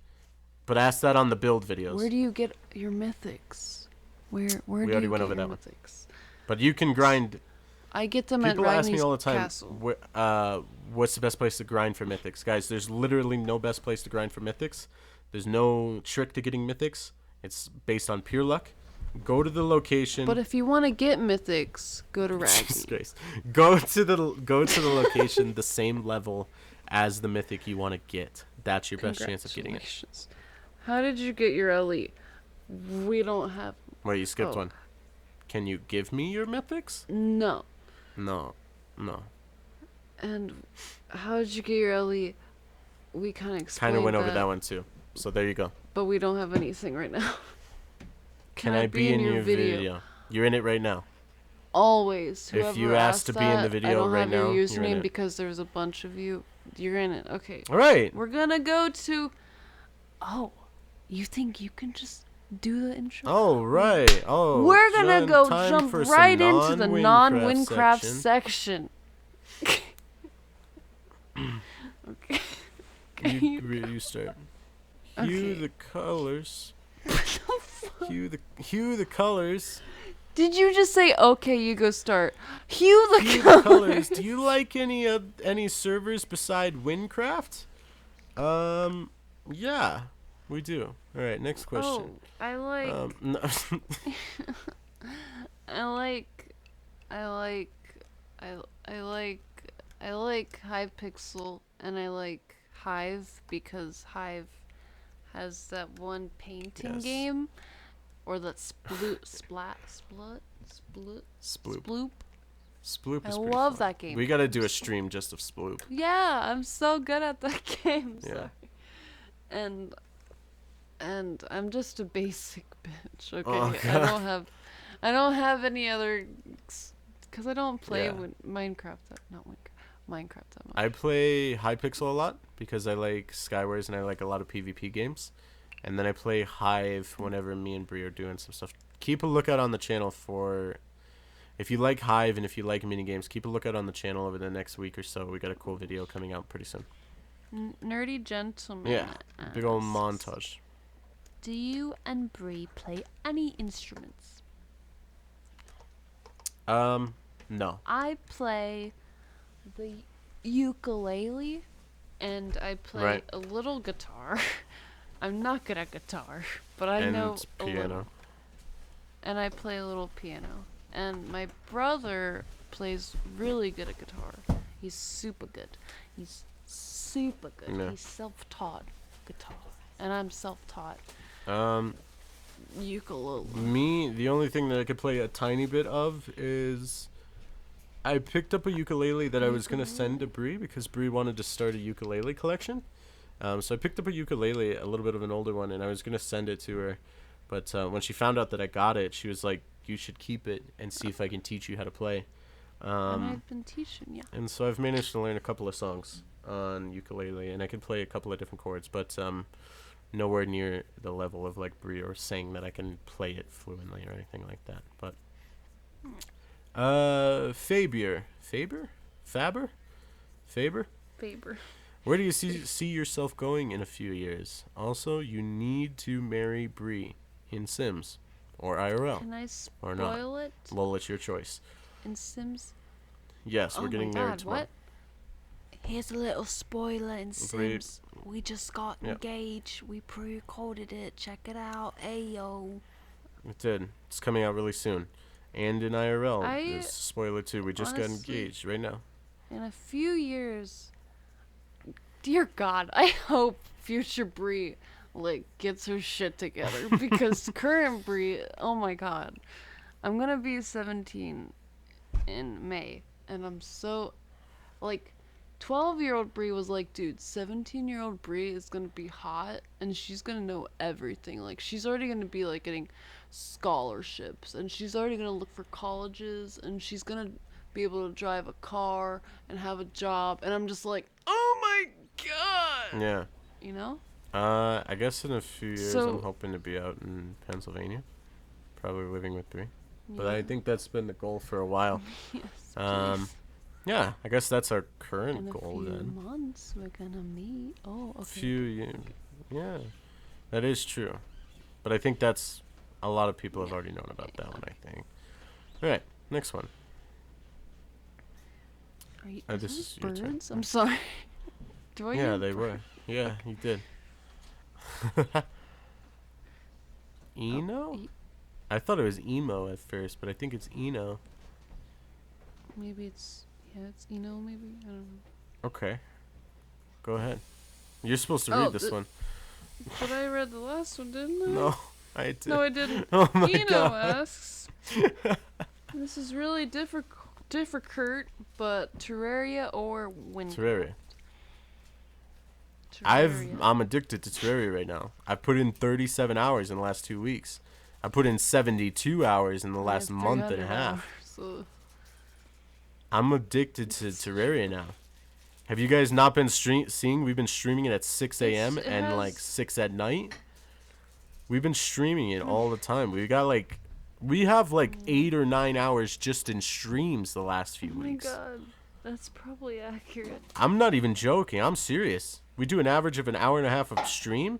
[SPEAKER 1] but ask that on the build videos.
[SPEAKER 2] Where do you get your mythics? Where do
[SPEAKER 1] already
[SPEAKER 2] you
[SPEAKER 1] went
[SPEAKER 2] get
[SPEAKER 1] over
[SPEAKER 2] your
[SPEAKER 1] that one.
[SPEAKER 2] mythics?
[SPEAKER 1] But you can grind.
[SPEAKER 2] I get them
[SPEAKER 1] People
[SPEAKER 2] at
[SPEAKER 1] ask me
[SPEAKER 2] Ragney's
[SPEAKER 1] all the time,
[SPEAKER 2] Castle.
[SPEAKER 1] what's the best place to grind for mythics? Guys, there's literally no best place to grind for mythics. There's no trick to getting mythics. It's based on pure luck. Go to the location.
[SPEAKER 2] But if you want to get mythics, go to
[SPEAKER 1] Jesus
[SPEAKER 2] Ragney.
[SPEAKER 1] Christ. Go to the location the same level as the mythic you want to get. That's your best chance of getting it.
[SPEAKER 2] Congratulations. How did you get your elite? We don't have.
[SPEAKER 1] Wait, you skipped
[SPEAKER 2] Oh.
[SPEAKER 1] one. Can you give me your mythics?
[SPEAKER 2] No.
[SPEAKER 1] No.
[SPEAKER 2] And how did you get your elite? We kind of explained
[SPEAKER 1] Kind of went over that one too. So there you go.
[SPEAKER 2] But we don't have anything right now.
[SPEAKER 1] Can I be in your video? You're in it right now.
[SPEAKER 2] Always.
[SPEAKER 1] If you
[SPEAKER 2] Whoever
[SPEAKER 1] asked to be in the
[SPEAKER 2] that,
[SPEAKER 1] video
[SPEAKER 2] I don't
[SPEAKER 1] right
[SPEAKER 2] have your
[SPEAKER 1] now, you're in
[SPEAKER 2] username
[SPEAKER 1] it.
[SPEAKER 2] because there's a bunch of you. You're in it. Okay.
[SPEAKER 1] All right.
[SPEAKER 2] We're gonna go to. Oh, you think you can just do the intro?
[SPEAKER 1] Oh, right. Oh.
[SPEAKER 2] We're gonna go
[SPEAKER 1] time
[SPEAKER 2] jump
[SPEAKER 1] for some
[SPEAKER 2] right into the
[SPEAKER 1] non-Windcraft
[SPEAKER 2] non-Windcraft
[SPEAKER 1] section.
[SPEAKER 2] Okay. Okay.
[SPEAKER 1] You start. Hue
[SPEAKER 2] Okay.
[SPEAKER 1] the colors. Hue the colors.
[SPEAKER 2] Did you just say okay? You go start. Hue the
[SPEAKER 1] Hue
[SPEAKER 2] colors.
[SPEAKER 1] the colors. Do you like any servers beside Windcraft? Yeah, we do. All right, next question.
[SPEAKER 2] Oh, I like.
[SPEAKER 1] No.
[SPEAKER 2] I like Hypixel and I like Hive because Hive has that one painting
[SPEAKER 1] Yes.
[SPEAKER 2] game or that sploop.
[SPEAKER 1] Sploop.
[SPEAKER 2] Sploop.
[SPEAKER 1] Sploop
[SPEAKER 2] I
[SPEAKER 1] is pretty
[SPEAKER 2] love
[SPEAKER 1] fun.
[SPEAKER 2] that game.
[SPEAKER 1] We gotta do a stream just of Sploop.
[SPEAKER 2] Yeah, I'm so good at that game.
[SPEAKER 1] Yeah.
[SPEAKER 2] Sorry. And I'm just a basic bitch. Okay,
[SPEAKER 1] Oh,
[SPEAKER 2] I don't have any other, because I don't play
[SPEAKER 1] Yeah.
[SPEAKER 2] Minecraft that Minecraft that much.
[SPEAKER 1] I play Hypixel a lot because I like Skywars and I like a lot of PvP games. And then I play Hive whenever me and Bree are doing some stuff. Keep a lookout on the channel for... If you like Hive and if you like minigames, keep a lookout on the channel over the next week or so. We got a cool video coming out pretty soon.
[SPEAKER 2] Nerdy gentleman.
[SPEAKER 1] Yeah, big old
[SPEAKER 2] asks,
[SPEAKER 1] montage.
[SPEAKER 2] Do you and Bree play any instruments?
[SPEAKER 1] No.
[SPEAKER 2] I play the ukulele and I play
[SPEAKER 1] Right.
[SPEAKER 2] a little guitar. I'm not good at guitar, but I
[SPEAKER 1] And
[SPEAKER 2] know a
[SPEAKER 1] piano.
[SPEAKER 2] little. And I play a little piano. And my brother plays really good at guitar. He's super good. He's super good.
[SPEAKER 1] Yeah.
[SPEAKER 2] He's self-taught guitar. And I'm self-taught ukulele.
[SPEAKER 1] Me, the only thing that I could play a tiny bit of is... I picked up a ukulele that I was going to send to Bree because Bree wanted to start a ukulele collection. So I picked up a ukulele, a little bit of an older one, and I was gonna send it to her, but when she found out that I got it, she was like, "You should keep it and see if I can teach you how to play."
[SPEAKER 2] And
[SPEAKER 1] Um,
[SPEAKER 2] I've been teaching you.
[SPEAKER 1] and so I've managed to learn a couple of songs on ukulele, and I can play a couple of different chords, but nowhere near the level of like Brie or saying that I can play it fluently or anything like that. But Faber,
[SPEAKER 2] Faber.
[SPEAKER 1] where do you see yourself going in a few years? Also, you need to marry Brie in Sims or IRL
[SPEAKER 2] Can I
[SPEAKER 1] or not.
[SPEAKER 2] spoil it
[SPEAKER 1] Lol, it's your choice.
[SPEAKER 2] in Sims?
[SPEAKER 1] Yes,
[SPEAKER 2] Oh
[SPEAKER 1] we're
[SPEAKER 2] my
[SPEAKER 1] getting married
[SPEAKER 2] god,
[SPEAKER 1] tomorrow.
[SPEAKER 2] what? Here's a little spoiler in
[SPEAKER 1] Brie,
[SPEAKER 2] Sims. We just got
[SPEAKER 1] yeah,
[SPEAKER 2] engaged. We pre-recorded it. Check it out. Ayo.
[SPEAKER 1] it did. It's coming out really soon. And in IRL,
[SPEAKER 2] I
[SPEAKER 1] is spoiler too. We just got
[SPEAKER 2] honestly,
[SPEAKER 1] engaged right now.
[SPEAKER 2] in a few years, dear God, I hope future Brie like gets her shit together because current Brie, oh my God, I'm gonna be 17 in May, and I'm so like 12-year-old Brie was like, dude, 17-year-old Brie is gonna be hot and she's gonna know everything. Like, she's already gonna be like getting scholarships and she's already gonna look for colleges and she's gonna be able to drive a car and have a job. And I'm just like, oh my god,
[SPEAKER 1] Yeah.
[SPEAKER 2] you know?
[SPEAKER 1] I guess in a few years I'm
[SPEAKER 2] So,
[SPEAKER 1] hoping to be out in Pennsylvania, probably living with Brie. But
[SPEAKER 2] yeah.
[SPEAKER 1] I think that's been the goal for a while.
[SPEAKER 2] Yes,
[SPEAKER 1] Um,
[SPEAKER 2] please.
[SPEAKER 1] yeah, I guess that's our current
[SPEAKER 2] In a
[SPEAKER 1] goal
[SPEAKER 2] few
[SPEAKER 1] then.
[SPEAKER 2] months, we're gonna meet. Oh, okay.
[SPEAKER 1] Few years. Yeah, that is true. But I think that's a lot of people have already known about that one, I think. All right, next one.
[SPEAKER 2] Are you,
[SPEAKER 1] This
[SPEAKER 2] those
[SPEAKER 1] is your turn.
[SPEAKER 2] birds? I'm sorry. Do I
[SPEAKER 1] Yeah,
[SPEAKER 2] hear
[SPEAKER 1] they
[SPEAKER 2] birds?
[SPEAKER 1] were. Yeah, you did. Eno?
[SPEAKER 2] E-
[SPEAKER 1] I thought it was emo at first, but I think it's Eno.
[SPEAKER 2] Maybe it's it's Eno. Maybe I don't know.
[SPEAKER 1] Okay, go ahead. You're supposed to
[SPEAKER 2] Oh,
[SPEAKER 1] read this one.
[SPEAKER 2] but I read the last one, didn't I?
[SPEAKER 1] No, I did.
[SPEAKER 2] No, I didn't.
[SPEAKER 1] Oh my
[SPEAKER 2] Eno
[SPEAKER 1] god.
[SPEAKER 2] asks. This is really difficult, but Terraria or Wind?
[SPEAKER 1] Terraria.
[SPEAKER 2] Terraria.
[SPEAKER 1] I'm addicted to Terraria right now. I put in 37 hours in the last 2 weeks. I put in 72 hours in the
[SPEAKER 2] I
[SPEAKER 1] last
[SPEAKER 2] have
[SPEAKER 1] month and
[SPEAKER 2] 300
[SPEAKER 1] a half.
[SPEAKER 2] hours, so
[SPEAKER 1] I'm addicted to Terraria now. Have you guys not been seeing? We've been streaming it at 6 a.m.
[SPEAKER 2] it
[SPEAKER 1] and
[SPEAKER 2] has-
[SPEAKER 1] like 6 at night. We've been streaming it all the time. We have like 8 or 9 hours just in streams the last few
[SPEAKER 2] oh my
[SPEAKER 1] weeks.
[SPEAKER 2] god, that's probably accurate.
[SPEAKER 1] I'm not even joking. I'm serious. We do an average of an hour and a half of stream.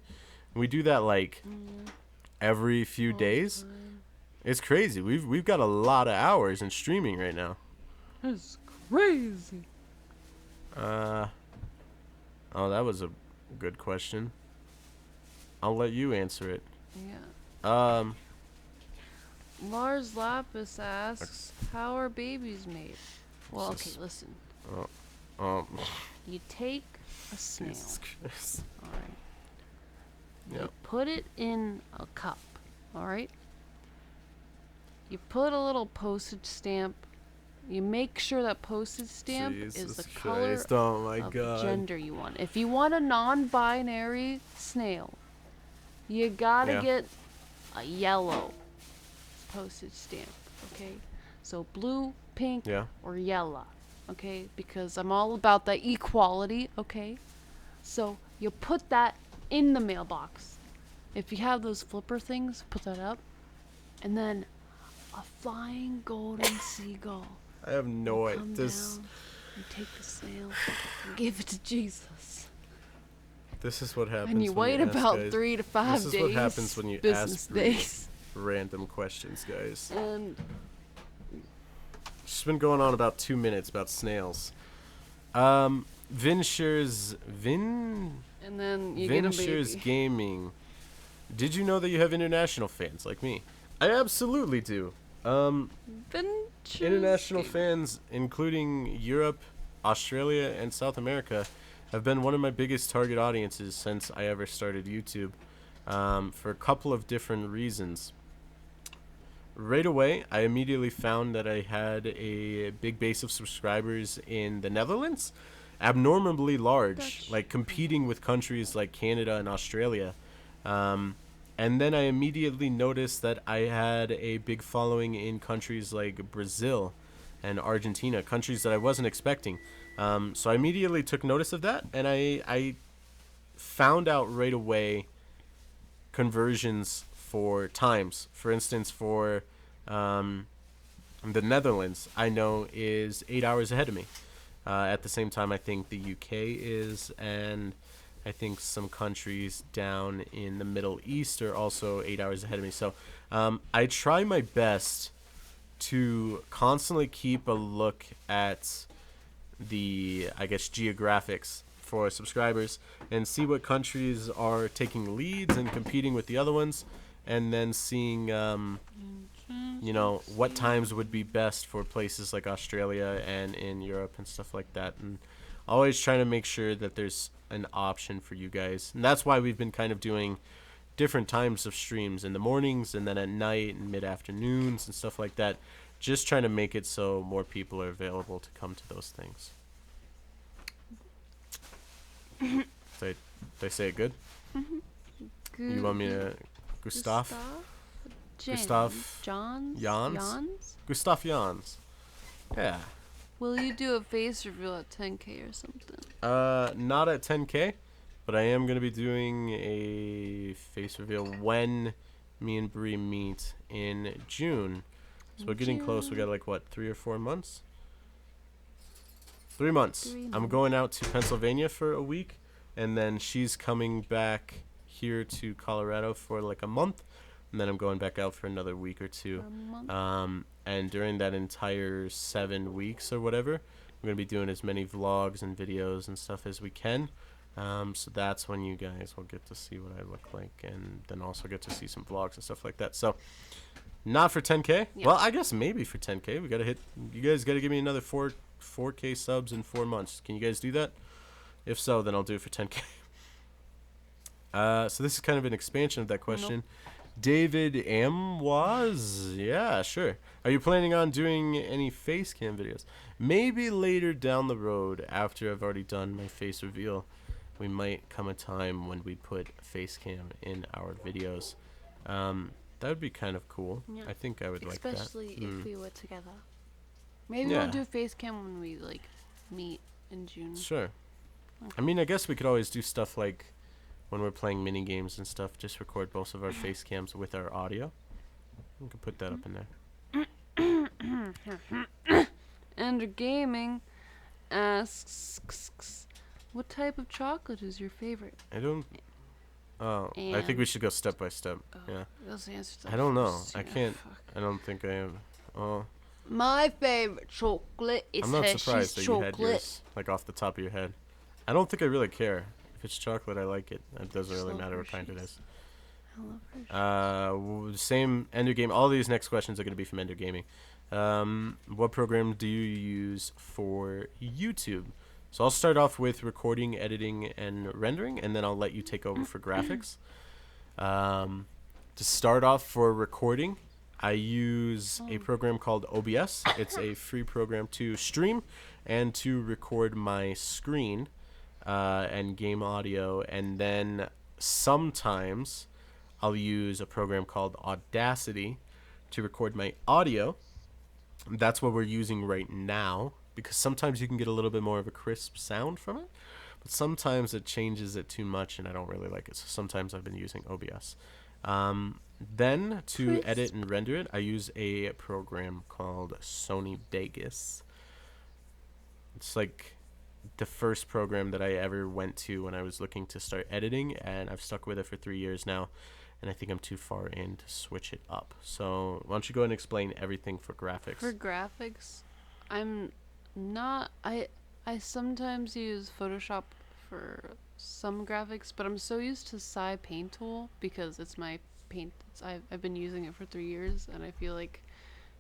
[SPEAKER 1] And we do that like every few
[SPEAKER 2] All the
[SPEAKER 1] days.
[SPEAKER 2] time.
[SPEAKER 1] It's crazy. We've got a lot of hours in streaming right now.
[SPEAKER 2] That's crazy.
[SPEAKER 1] Oh, that was a good question. I'll let you answer it.
[SPEAKER 2] Yeah. Lars Lapis asks, how are babies made? Well, okay,
[SPEAKER 1] Jesus.
[SPEAKER 2] listen.
[SPEAKER 1] Um,
[SPEAKER 2] You take a snail,
[SPEAKER 1] Jesus Christ.
[SPEAKER 2] alright? You
[SPEAKER 1] Yep.
[SPEAKER 2] put it in a cup, alright? You put a little postage stamp. You make sure that postage stamp is
[SPEAKER 1] Jesus
[SPEAKER 2] the color
[SPEAKER 1] Christ. Oh my
[SPEAKER 2] of the
[SPEAKER 1] god.
[SPEAKER 2] gender you want. If you want a non-binary snail, you gotta
[SPEAKER 1] Yeah.
[SPEAKER 2] get a yellow postage stamp, okay? So blue, pink,
[SPEAKER 1] Yeah.
[SPEAKER 2] or yellow, okay? Because I'm all about that equality, okay? So you put that in the mailbox. If you have those flipper things, put that up. And then a flying golden seagull
[SPEAKER 1] I have no
[SPEAKER 2] will
[SPEAKER 1] idea.
[SPEAKER 2] come
[SPEAKER 1] This
[SPEAKER 2] down and take the snail and give it to Jesus.
[SPEAKER 1] this is what happens.
[SPEAKER 2] And you
[SPEAKER 1] when
[SPEAKER 2] wait
[SPEAKER 1] ask
[SPEAKER 2] about
[SPEAKER 1] guys
[SPEAKER 2] 3 to 5
[SPEAKER 1] This
[SPEAKER 2] days.
[SPEAKER 1] is what happens when you
[SPEAKER 2] business
[SPEAKER 1] ask Bree
[SPEAKER 2] days.
[SPEAKER 1] random questions, guys.
[SPEAKER 2] And
[SPEAKER 1] It's been going on about 2 minutes about snails. Vin shares
[SPEAKER 2] and then you get a
[SPEAKER 1] Shares
[SPEAKER 2] baby.
[SPEAKER 1] Gaming. Did you know that you have international fans like me? I absolutely do.
[SPEAKER 2] Ventures
[SPEAKER 1] International
[SPEAKER 2] Gaming.
[SPEAKER 1] fans, including Europe, Australia, and South America, have been one of my biggest target audiences since I ever started YouTube, for a couple of different reasons. Right away, I immediately found that I had a big base of subscribers in the Netherlands, abnormally large,
[SPEAKER 2] Dutch.
[SPEAKER 1] like competing with countries like Canada and Australia. Um, and then I immediately noticed that I had a big following in countries like Brazil and Argentina, countries that I wasn't expecting. So I immediately took notice of that, and I found out right away conversions for times. For instance, for um, the Netherlands, I know is 8 hours ahead of me. At the same time, I think the UK is, and I think some countries down in the Middle East are also 8 hours ahead of me. So I try my best to constantly keep a look at the, I guess, geographics for subscribers and see what countries are taking leads and competing with the other ones, and then seeing what times would be best for places like Australia and in Europe and stuff like that, and always trying to make sure that there's an option for you guys. And that's why we've been kind of doing different times of streams in the mornings and then at night and mid afternoons and stuff like that, just trying to make it so more people are available to come to those things. Did I say it good? You want me to Gustav? Gustav
[SPEAKER 2] Johns?
[SPEAKER 1] Jans? Gustav Jans. Yeah.
[SPEAKER 2] Will you do a face reveal at 10K or something?
[SPEAKER 1] Not at 10K, but I am gonna be doing a face reveal when me and Bree meet in June. So we're getting close. We got like what, 3 or 4 months? 3 months. I'm going out to Pennsylvania for a week, and then she's coming back here to Colorado for like a month, and then I'm going back out for another week or two. And during that entire 7 weeks or whatever, we're gonna be doing as many vlogs and videos and stuff as we can. So that's when you guys will get to see what I look like, and then also get to see some vlogs and stuff like that. So not for 10K.
[SPEAKER 2] Yeah.
[SPEAKER 1] Well, I guess maybe for 10K. We gotta hit. You guys gotta give me another 4K subs in 4 months. Can you guys do that? If so, then I'll do it for 10K. So this is kind of an expansion of that question. Nope. David Amwaz, yeah, sure. Are you planning on doing any face cam videos? Maybe later down the road, after I've already done my face reveal, we might come a time when we put face cam in our videos. That would be kind of cool. Yeah. I think I would like that.
[SPEAKER 2] Especially if we were together. Maybe we'll do face cam when we like meet in June.
[SPEAKER 1] Sure. Okay. I mean, I guess we could always do stuff like when we're playing mini games and stuff, just record both of our face cams with our audio. We could put that up in
[SPEAKER 2] there. Ender Gaming asks, what type of chocolate is your favorite?
[SPEAKER 1] I don't... Oh, I think we should go step by step. Yeah.
[SPEAKER 2] Those answers
[SPEAKER 1] I don't know. I can't... I don't think I am... Oh.
[SPEAKER 2] My favorite chocolate is
[SPEAKER 1] I'm not
[SPEAKER 2] Hershey's
[SPEAKER 1] surprised that
[SPEAKER 2] chocolate.
[SPEAKER 1] You had yours, like, off the top of your head. I don't think I really care. If it's chocolate, I like it. It doesn't really matter what kind it is.
[SPEAKER 2] I love Hershey's.
[SPEAKER 1] Same Ender Game. All these next questions are going to be from Ender Gaming. What program do you use for YouTube? So I'll start off with recording, editing, and rendering, and then I'll let you take over for graphics. To start off for recording, I use a program called OBS. It's a free program to stream and to record my screen and game audio. And then sometimes I'll use a program called Audacity to record my audio. That's what we're using right now, because sometimes you can get a little bit more of a crisp sound from it, but sometimes it changes it too much and I don't really like it. So sometimes I've been using OBS. Then to edit and render it, I use a program called Sony Vegas. It's like the first program that I ever went to when I was looking to start editing, and I've stuck with it for 3 years now, and I think I'm too far in to switch it up. So why don't you go ahead and explain everything for graphics?
[SPEAKER 2] For graphics, I'm not... I sometimes use Photoshop for some graphics, but I'm so used to Sci Paint Tool because it's my paint. I've been using it for 3 years, and I feel like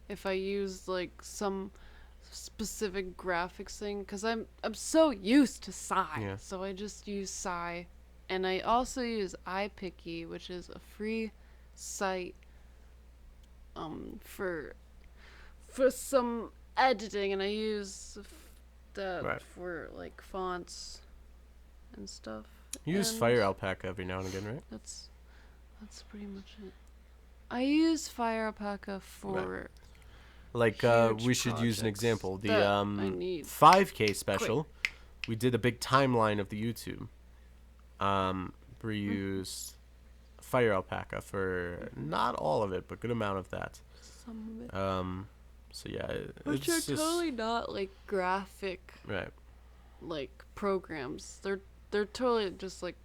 [SPEAKER 2] if I use like some specific graphics thing, because I'm so used to Sci, so I just use Sci. And I also use iPicky, which is a free site for some editing, and I use that
[SPEAKER 1] Right.
[SPEAKER 2] for like fonts and stuff.
[SPEAKER 1] You use
[SPEAKER 2] And
[SPEAKER 1] Fire Alpaca every now and again, right?
[SPEAKER 2] that's pretty much it. I use Fire Alpaca
[SPEAKER 1] Right.
[SPEAKER 2] for
[SPEAKER 1] Like
[SPEAKER 2] huge
[SPEAKER 1] we should use an
[SPEAKER 2] projects
[SPEAKER 1] example. The
[SPEAKER 2] that I need
[SPEAKER 1] 5K
[SPEAKER 2] quick.
[SPEAKER 1] special. We did a big timeline of the YouTube. We
[SPEAKER 2] Mhm.
[SPEAKER 1] used Fire Alpaca for not all of it, but good amount of that.
[SPEAKER 2] Some of it.
[SPEAKER 1] So yeah,
[SPEAKER 2] Which are
[SPEAKER 1] it's just
[SPEAKER 2] totally not like graphic
[SPEAKER 1] right,
[SPEAKER 2] like programs. They're totally just like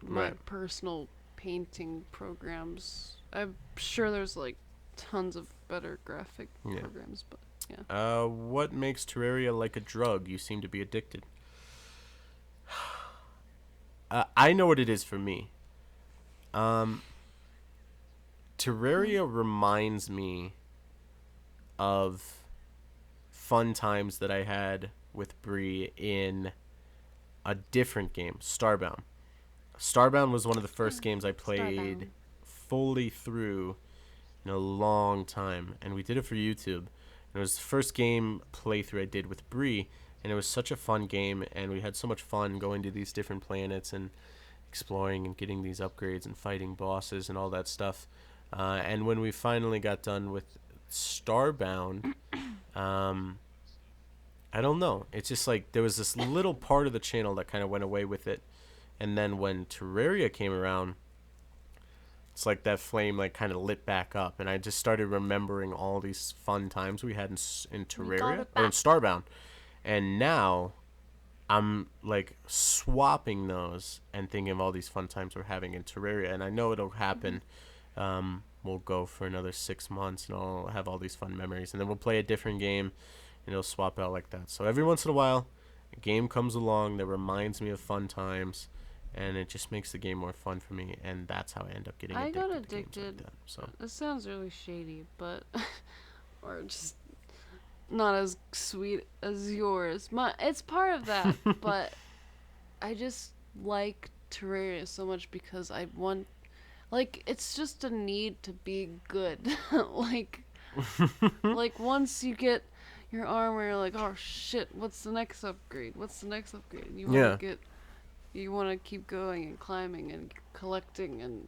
[SPEAKER 2] my
[SPEAKER 1] right.
[SPEAKER 2] personal painting programs. I'm sure there's like tons of better graphic
[SPEAKER 1] Yeah.
[SPEAKER 2] programs, but yeah.
[SPEAKER 1] What makes Terraria like a drug? You seem to be addicted. I know what it is for me. Um,
[SPEAKER 2] Hmm.
[SPEAKER 1] Terraria reminds me of fun times that I had with Bree in a different game, Starbound. Starbound was one of the first games I played
[SPEAKER 2] Starbound.
[SPEAKER 1] fully through in a long time, and we did it for YouTube. And it was the first game playthrough I did with Bree, and it was such a fun game, and we had so much fun going to these different planets and exploring and getting these upgrades and fighting bosses and all that stuff. And when we finally got done with Starbound, um, I don't know. It's just like there was this little part of the channel that kind of went away with it, and then when Terraria came around, it's like that flame like kind of lit back up, and I just started remembering all these fun times we had in
[SPEAKER 2] We got
[SPEAKER 1] Terraria
[SPEAKER 2] it
[SPEAKER 1] or in
[SPEAKER 2] back.
[SPEAKER 1] Starbound, and now I'm like swapping those and thinking of all these fun times we're having in Terraria, and I know it'll
[SPEAKER 2] Hmm.
[SPEAKER 1] happen. We'll go for another 6 months, and I'll have all these fun memories, and then we'll play a different game, and it'll swap out like that. So every once in a while, a game comes along that reminds me of fun times, and it just makes the game more fun for me, and that's how I end up getting
[SPEAKER 2] I got
[SPEAKER 1] addicted to games like
[SPEAKER 2] addicted.
[SPEAKER 1] that. So
[SPEAKER 2] This sounds really shady, but or just not as sweet as yours. It's part of that, but I just like Terraria so much because I want like it's just a need to be good. like like once you get your armor, you're like, oh shit, what's the next upgrade? What's the next upgrade?
[SPEAKER 1] yeah,
[SPEAKER 2] You want to keep going and climbing and collecting and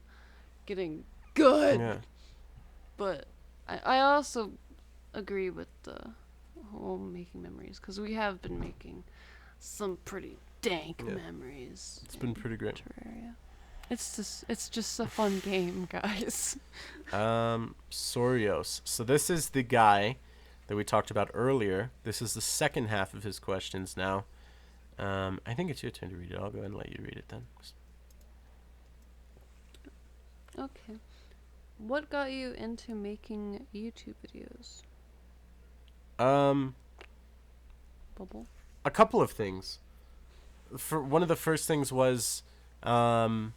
[SPEAKER 2] getting good.
[SPEAKER 1] yeah,
[SPEAKER 2] But I also agree with the whole making memories because we have been making some pretty dank
[SPEAKER 1] yeah.
[SPEAKER 2] memories
[SPEAKER 1] It's been
[SPEAKER 2] in
[SPEAKER 1] pretty great.
[SPEAKER 2] Terraria. It's just a fun game, guys.
[SPEAKER 1] Sorios. So this is the guy that we talked about earlier. This is the second half of his questions now. I think it's your turn to read it. I'll go ahead and let you read it then.
[SPEAKER 2] Okay. What got you into making YouTube videos?
[SPEAKER 1] Um,
[SPEAKER 2] Bubble.
[SPEAKER 1] a couple of things. For one of the first things was, um,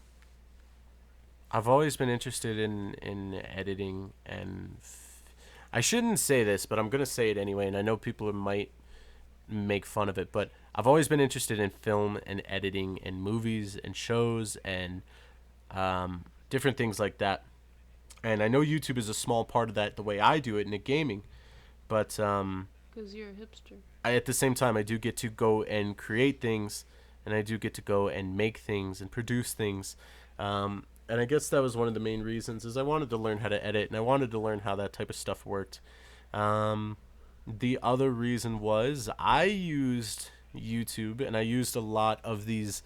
[SPEAKER 1] I've always been interested in editing, and I shouldn't say this, but I'm gonna say it anyway. And I know people might make fun of it, but I've always been interested in film and editing and movies and shows and different things like that. And I know YouTube is a small part of that, the way I do it in the gaming. But
[SPEAKER 2] Because you're a hipster.
[SPEAKER 1] at the same time, I do get to go and create things, and I do get to go and make things and produce things. And I guess that was one of the main reasons is I wanted to learn how to edit, and I wanted to learn how that type of stuff worked. Um, the other reason was I used YouTube, and I used a lot of these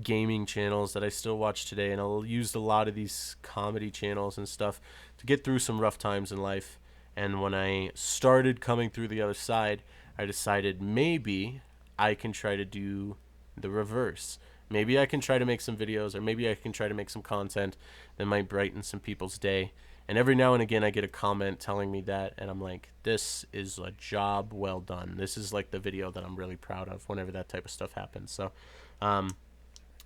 [SPEAKER 1] gaming channels that I still watch today, and I used a lot of these comedy channels and stuff to get through some rough times in life. And when I started coming through the other side, I decided maybe I can try to do the reverse. Maybe I can try to make some videos, or maybe I can try to make some content that might brighten some people's day. And every now and again, I get a comment telling me that, and I'm like, this is a job well done. This is like the video that I'm really proud of whenever that type of stuff happens. So, um,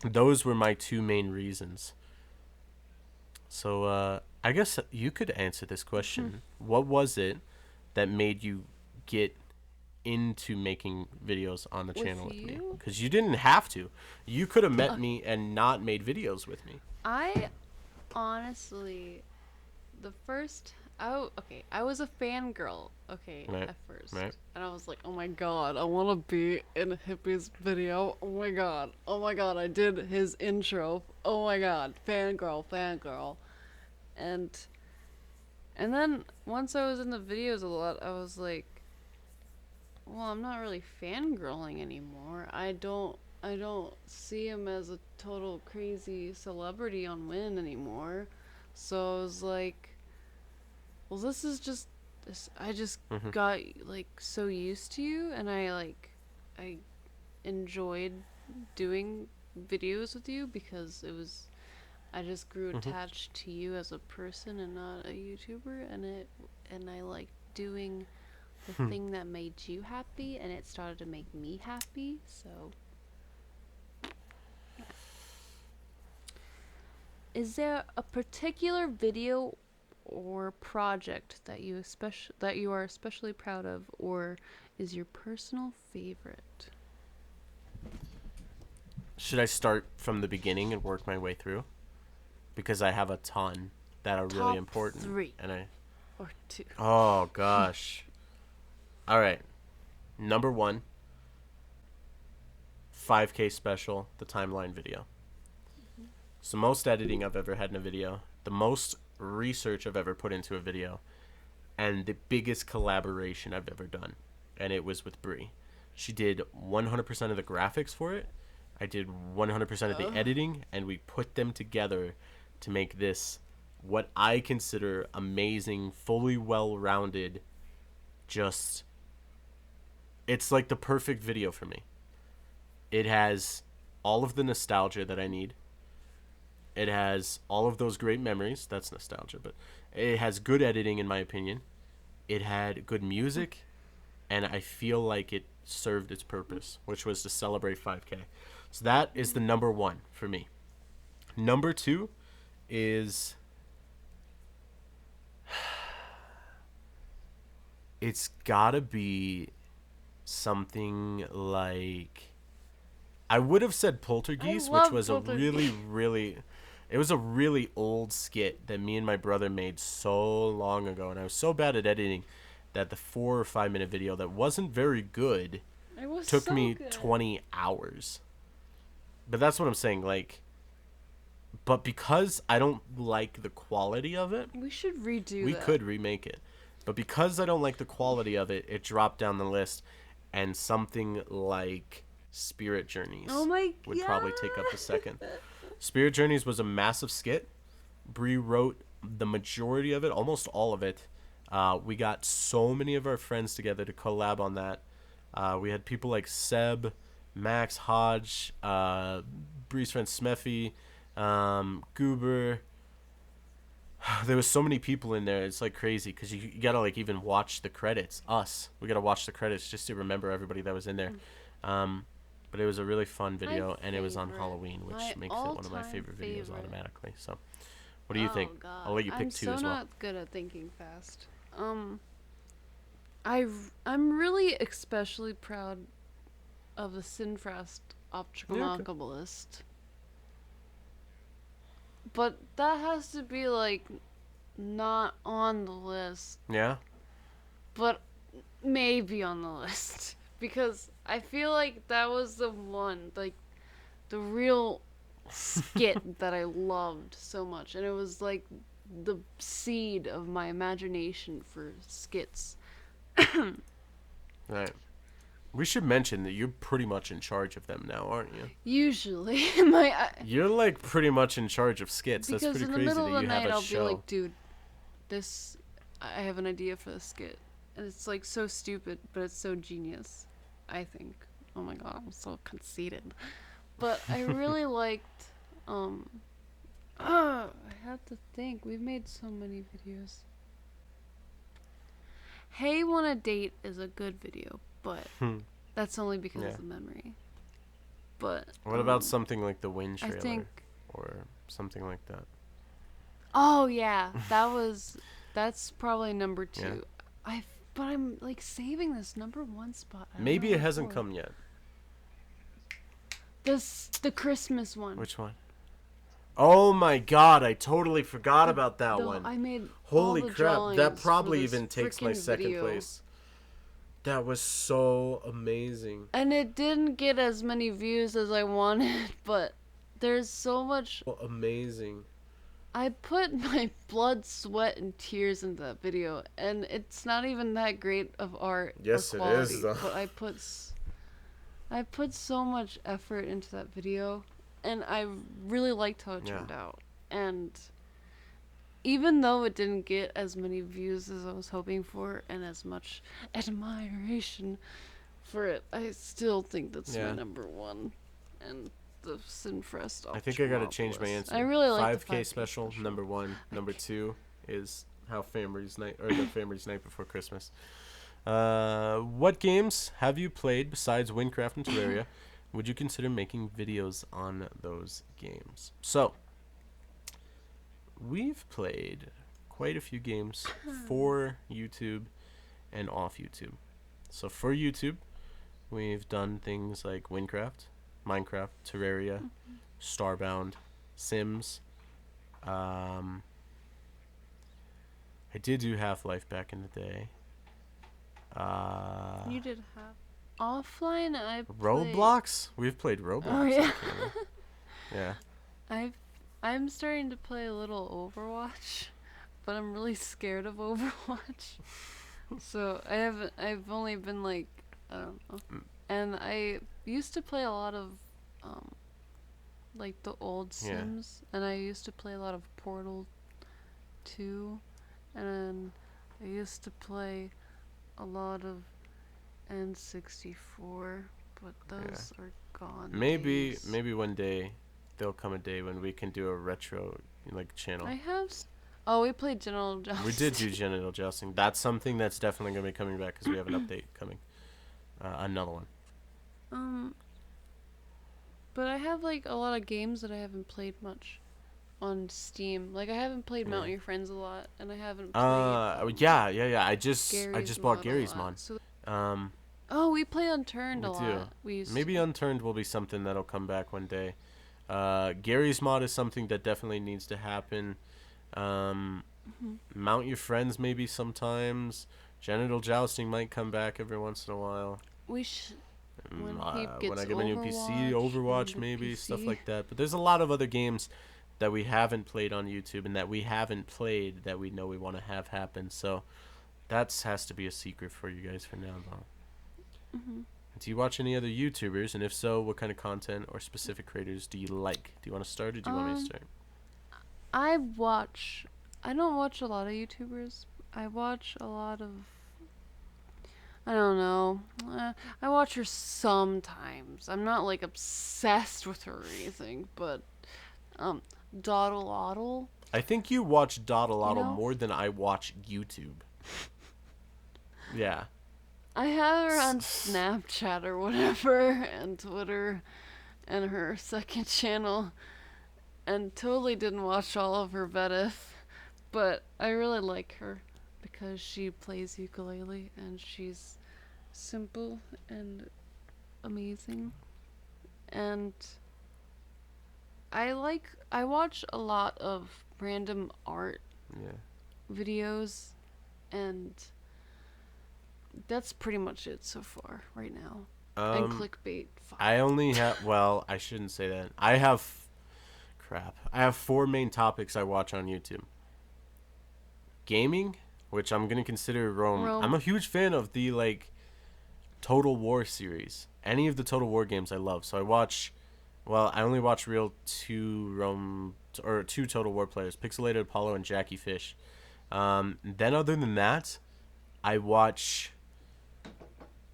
[SPEAKER 1] those were my two main reasons. So, I guess you could answer this question. What was it that made you get into making videos on the
[SPEAKER 2] With
[SPEAKER 1] channel with me?
[SPEAKER 2] you?
[SPEAKER 1] Because you didn't have to. You could have met
[SPEAKER 2] Okay.
[SPEAKER 1] me and not made videos with me.
[SPEAKER 2] I honestly, the first okay, I was a fangirl, okay,
[SPEAKER 1] Right.
[SPEAKER 2] at first.
[SPEAKER 1] Right.
[SPEAKER 2] And I was like, oh my god, I want to be in Hippie's video. Oh my god. Oh my god, I did his intro. Oh my god, fangirl, fangirl. And and then once I was in the videos a lot, I was like, well, I'm not really fangirling anymore. I don't see him as a total crazy celebrity on Win anymore. So I was like, well, this is just this. I just
[SPEAKER 1] Mhm.
[SPEAKER 2] got like so used to you, and I enjoyed doing videos with you because it was. I just grew
[SPEAKER 1] Mhm.
[SPEAKER 2] attached to you as a person and not a YouTuber, and I liked doing the thing that made you happy, and it started to make me happy. So, is there a particular video or project that you are especially proud of, or is your personal favorite?
[SPEAKER 1] Should I start from the beginning and work my way through? Because I have a ton that are really
[SPEAKER 2] Top
[SPEAKER 1] important,
[SPEAKER 2] three
[SPEAKER 1] and I.
[SPEAKER 2] or two.
[SPEAKER 1] Oh gosh. All right. Number one, 5K special, the timeline video. It's the most editing I've ever had in a video, the most research I've ever put into a video, and the biggest collaboration I've ever done. And it was with Brie. She did 100% of the graphics for it. I did 100% of the editing, and we put them together to make this what I consider amazing, fully well-rounded, just it's like the perfect video for me. It has all of the nostalgia that I need. It has all of those great memories. That's nostalgia, but it has good editing, in my opinion. It had good music, and I feel like it served its purpose, which was to celebrate 5K. So that is the number one for me. Number two is it's gotta be something like I would have said
[SPEAKER 2] I
[SPEAKER 1] Poltergeist, which
[SPEAKER 2] love
[SPEAKER 1] was a really,
[SPEAKER 2] Poltergeist.
[SPEAKER 1] really it was a really old skit that me and my brother made so long ago, and I was so bad at editing that the 4 or 5 minute video that wasn't very good
[SPEAKER 2] It was
[SPEAKER 1] took
[SPEAKER 2] so
[SPEAKER 1] me
[SPEAKER 2] good.
[SPEAKER 1] 20 hours. But that's what I'm saying, like but because I don't like the quality of it,
[SPEAKER 2] We should redo
[SPEAKER 1] we
[SPEAKER 2] that.
[SPEAKER 1] could remake it. But because I don't like the quality of it, it dropped down the list, and something like Spirit
[SPEAKER 2] Oh
[SPEAKER 1] Journeys
[SPEAKER 2] my
[SPEAKER 1] would probably take up the
[SPEAKER 2] god.
[SPEAKER 1] second. Spirit Journeys was a massive skit. Bree wrote the majority of it, almost all of it. We got so many of our friends together to collab on that. We had people like Seb, Max, Hodge, Bree's friend Smeffy, Goober. There was so many people in there. It's like crazy because you gotta like even watch the credits. We gotta watch the credits just to remember everybody that was in there. Um, but it was a really fun
[SPEAKER 2] My
[SPEAKER 1] video, and it was on
[SPEAKER 2] favorite.
[SPEAKER 1] Halloween, which
[SPEAKER 2] My
[SPEAKER 1] makes it one of my
[SPEAKER 2] all-time
[SPEAKER 1] favorite videos
[SPEAKER 2] favorite.
[SPEAKER 1] automatically. So, what do you
[SPEAKER 2] Oh
[SPEAKER 1] think? I'll
[SPEAKER 2] god.
[SPEAKER 1] let you
[SPEAKER 2] I'm
[SPEAKER 1] pick two
[SPEAKER 2] so
[SPEAKER 1] as well.
[SPEAKER 2] not good at thinking fast. Um I'm really especially proud of the Sinfrast optical
[SPEAKER 1] Yeah, okay.
[SPEAKER 2] alchemist. But that has to be like not on the list,
[SPEAKER 1] Yeah.
[SPEAKER 2] but maybe on the list because I feel like that was the one, like the real skit that I loved so much, and it was like the seed of my imagination for skits.
[SPEAKER 1] Right. We should mention that you're pretty much in charge of them now, aren't you?
[SPEAKER 2] Usually, my
[SPEAKER 1] You're like pretty much in charge of skits. That's
[SPEAKER 2] because
[SPEAKER 1] pretty
[SPEAKER 2] in the
[SPEAKER 1] crazy
[SPEAKER 2] middle
[SPEAKER 1] that
[SPEAKER 2] of the
[SPEAKER 1] you have
[SPEAKER 2] night
[SPEAKER 1] a
[SPEAKER 2] I'll be
[SPEAKER 1] show.
[SPEAKER 2] like, dude, this I have an idea for the skit, and it's like so stupid, but it's so genius. I think. Oh my god, I'm so conceited. But I really liked. Um, I have to think. We've made so many videos. Hey, Wanna Date is a good video, but
[SPEAKER 1] Hmm.
[SPEAKER 2] that's only because
[SPEAKER 1] Yeah.
[SPEAKER 2] of the memory. But
[SPEAKER 1] What about something like the Wind
[SPEAKER 2] I think.
[SPEAKER 1] trailer or something like that?
[SPEAKER 2] Oh yeah, that's probably number
[SPEAKER 1] Yeah.
[SPEAKER 2] two. But I'm like saving this number one spot. I don't
[SPEAKER 1] Maybe
[SPEAKER 2] know
[SPEAKER 1] it
[SPEAKER 2] what
[SPEAKER 1] hasn't
[SPEAKER 2] for.
[SPEAKER 1] come yet.
[SPEAKER 2] The Christmas one.
[SPEAKER 1] Which one? Oh my god, I totally forgot about that
[SPEAKER 2] Though
[SPEAKER 1] one.
[SPEAKER 2] I made all
[SPEAKER 1] Holy
[SPEAKER 2] the
[SPEAKER 1] crap, that
[SPEAKER 2] drawings for
[SPEAKER 1] probably
[SPEAKER 2] this
[SPEAKER 1] even takes my
[SPEAKER 2] freaking
[SPEAKER 1] second
[SPEAKER 2] video.
[SPEAKER 1] place. That was so amazing.
[SPEAKER 2] And it didn't get as many views as I wanted, but there's so much.
[SPEAKER 1] Amazing.
[SPEAKER 2] I put my blood, sweat, and tears into that video, and it's not even that great of art or
[SPEAKER 1] Yes, it is,
[SPEAKER 2] quality.
[SPEAKER 1] though.
[SPEAKER 2] But I put so much effort into that video, and I really liked how it
[SPEAKER 1] Yeah.
[SPEAKER 2] turned out. And even though it didn't get as many views as I was hoping for, and as much admiration for it, I still think that's my
[SPEAKER 1] Yeah.
[SPEAKER 2] number one. And the Sinfrest
[SPEAKER 1] I think I gotta change my
[SPEAKER 2] Ultramopolis.
[SPEAKER 1] answer.
[SPEAKER 2] I really like the
[SPEAKER 1] 5K special, number one. Number two is how Family's Night, or the Family's Night before Christmas. What games have you played besides Winecraft and Terraria? Would you consider making videos on those games? So, we've played quite a few games for YouTube and off YouTube. So for YouTube, we've done things like Winecraft, Minecraft, Terraria, Starbound, Sims. I did do Half-Life back in the day.
[SPEAKER 2] You did have offline. I played...
[SPEAKER 1] Roblox? We've played Roblox.
[SPEAKER 2] Oh yeah.
[SPEAKER 1] Yeah.
[SPEAKER 2] I'm starting to play a little Overwatch, but I'm really scared of Overwatch. So I've only been like, I don't know. And I used to play a lot of like the old Sims, and I used to play a lot of Portal 2, and I used to play a lot of N64, but those are gone.
[SPEAKER 1] Maybe
[SPEAKER 2] days.
[SPEAKER 1] maybe one day there'll come a day when we can do a retro like channel.
[SPEAKER 2] I have. Oh, we played General Jousting.
[SPEAKER 1] We did do genital jousting. That's something that's definitely gonna be coming back because we have an update coming. Another one.
[SPEAKER 2] But I have like a lot of games that I haven't played much on Steam. Like I haven't played Mount Your Friends a lot, and I haven't played.
[SPEAKER 1] Yeah. I just bought
[SPEAKER 2] Mod
[SPEAKER 1] Gary's
[SPEAKER 2] a lot.
[SPEAKER 1] mod.
[SPEAKER 2] So,
[SPEAKER 1] Oh,
[SPEAKER 2] we play Unturned a lot. We used
[SPEAKER 1] Maybe
[SPEAKER 2] to.
[SPEAKER 1] Unturned will be something that'll come back one day. Gary's mod is something that definitely needs to happen. Mount Your Friends maybe sometimes. Genital jousting might come back every once in a while.
[SPEAKER 2] We should. When Heap
[SPEAKER 1] when I
[SPEAKER 2] gets
[SPEAKER 1] get my new PC, Overwatch maybe, stuff like that. But there's a lot of other games that we haven't played on YouTube and that we haven't played that we know we want to have happen. So that has to be a secret for you guys for now, though. Do you watch any other YouTubers? And if so, what kind of content or specific creators do you like? Do you want to start or do you want me to start?
[SPEAKER 2] I don't watch a lot of YouTubers. I watch a lot of. I don't know. I watch her sometimes. I'm not like obsessed with her or anything, but Doddle Oddle.
[SPEAKER 1] I think you watch Doddle
[SPEAKER 2] You know?
[SPEAKER 1] more than I watch YouTube. Yeah.
[SPEAKER 2] I have her on Snapchat or whatever, and Twitter, and her second channel, and totally didn't watch all of her Vedith, but I really like her because she plays ukulele and she's simple and amazing. And I watch a lot of random art videos, and that's pretty much it so far right now. And clickbait. Fuck.
[SPEAKER 1] I only have, well, I shouldn't say that. I have 4 main topics I watch on YouTube. Gaming, which I'm going to consider Rome. I'm a huge fan of the, like, Total War series. Any of the Total War games I love. So I only watch real 2 Total War players, Pixelated Apollo and Jackie Fish. Then other than that, I watch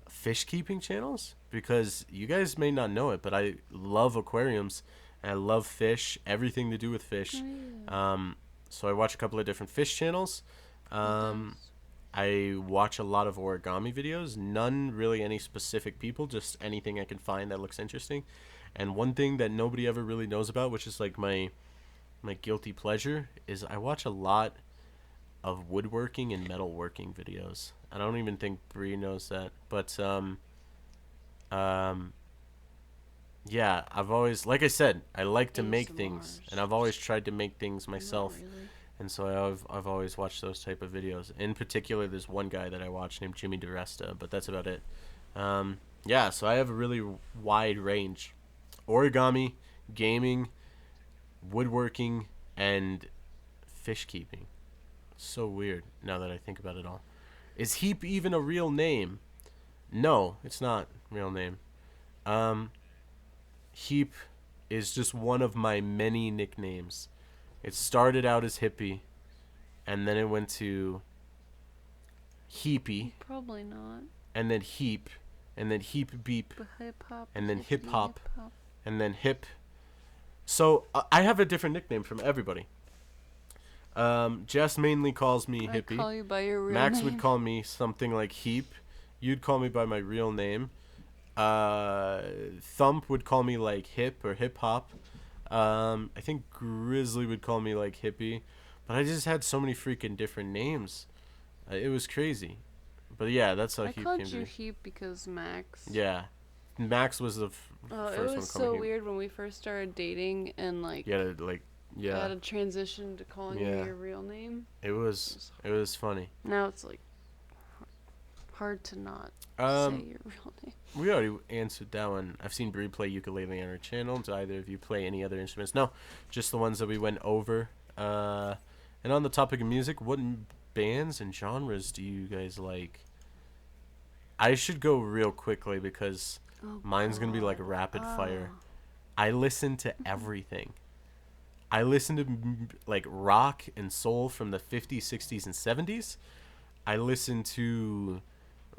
[SPEAKER 1] fish keeping channels because you guys may not know it, but I love aquariums and I love fish, everything to do with fish. So I watch a couple of different fish channels. I watch a lot of origami videos, none really any specific people, just anything I can find that looks interesting. And one thing that nobody ever really knows about, which is like my guilty pleasure, is I watch a lot of woodworking and metalworking videos. I don't even think Bree knows that, but yeah, I've always, like I said, I like to make things, and
[SPEAKER 2] ASMRs.
[SPEAKER 1] I've always tried to make things
[SPEAKER 2] Not
[SPEAKER 1] myself,
[SPEAKER 2] really.
[SPEAKER 1] and so I've always watched those type of videos. In particular, there's one guy that I watch named Jimmy DeResta, but that's about it. Yeah, so I have a really wide range: origami, gaming, woodworking, and fish keeping. So weird now that I think about it all. Is Heap even a real name? No, it's not a real name. Um, Heap is just one of my many nicknames. It started out as Hippie, and then it went to Heepy,
[SPEAKER 2] Probably not.
[SPEAKER 1] and then Heap, and then Heap Beep,
[SPEAKER 2] But hip hop,
[SPEAKER 1] and then Hip
[SPEAKER 2] hippie,
[SPEAKER 1] Hop,
[SPEAKER 2] hip hop.
[SPEAKER 1] and then Hip. So I have a different nickname from everybody. Jess mainly calls me
[SPEAKER 2] I
[SPEAKER 1] Hippie.
[SPEAKER 2] call you by your real
[SPEAKER 1] Max
[SPEAKER 2] name.
[SPEAKER 1] would call me something like Heap. You'd call me by my real name. Thump would call me like Hip or Hip Hop. I think Grizzly would call me like Hippie. But I just had so many freaking different names. It was crazy. But yeah, that's how
[SPEAKER 2] I
[SPEAKER 1] Heap
[SPEAKER 2] called
[SPEAKER 1] came to
[SPEAKER 2] you
[SPEAKER 1] be.
[SPEAKER 2] Heap because Max.
[SPEAKER 1] Yeah. Max was the
[SPEAKER 2] Oh, it
[SPEAKER 1] first one
[SPEAKER 2] was
[SPEAKER 1] calling
[SPEAKER 2] so
[SPEAKER 1] me.
[SPEAKER 2] weird when we first started dating and like
[SPEAKER 1] Yeah, like,
[SPEAKER 2] I
[SPEAKER 1] yeah.
[SPEAKER 2] had a transition to calling you
[SPEAKER 1] Yeah.
[SPEAKER 2] your real name.
[SPEAKER 1] It was funny.
[SPEAKER 2] Now it's like hard to not say
[SPEAKER 1] Um,
[SPEAKER 2] your real name.
[SPEAKER 1] we already answered that one. I've seen Brie play ukulele on her channel. Do either of you play any other instruments? No, just the ones that we went over. And on the topic of music, what bands and genres do you guys like? I should go real quickly because
[SPEAKER 2] Oh
[SPEAKER 1] mine's gonna be like
[SPEAKER 2] God.
[SPEAKER 1] rapid fire.
[SPEAKER 2] Oh.
[SPEAKER 1] I listen to everything. I listen to like rock and soul from the 50s, 60s, and 70s. I listen to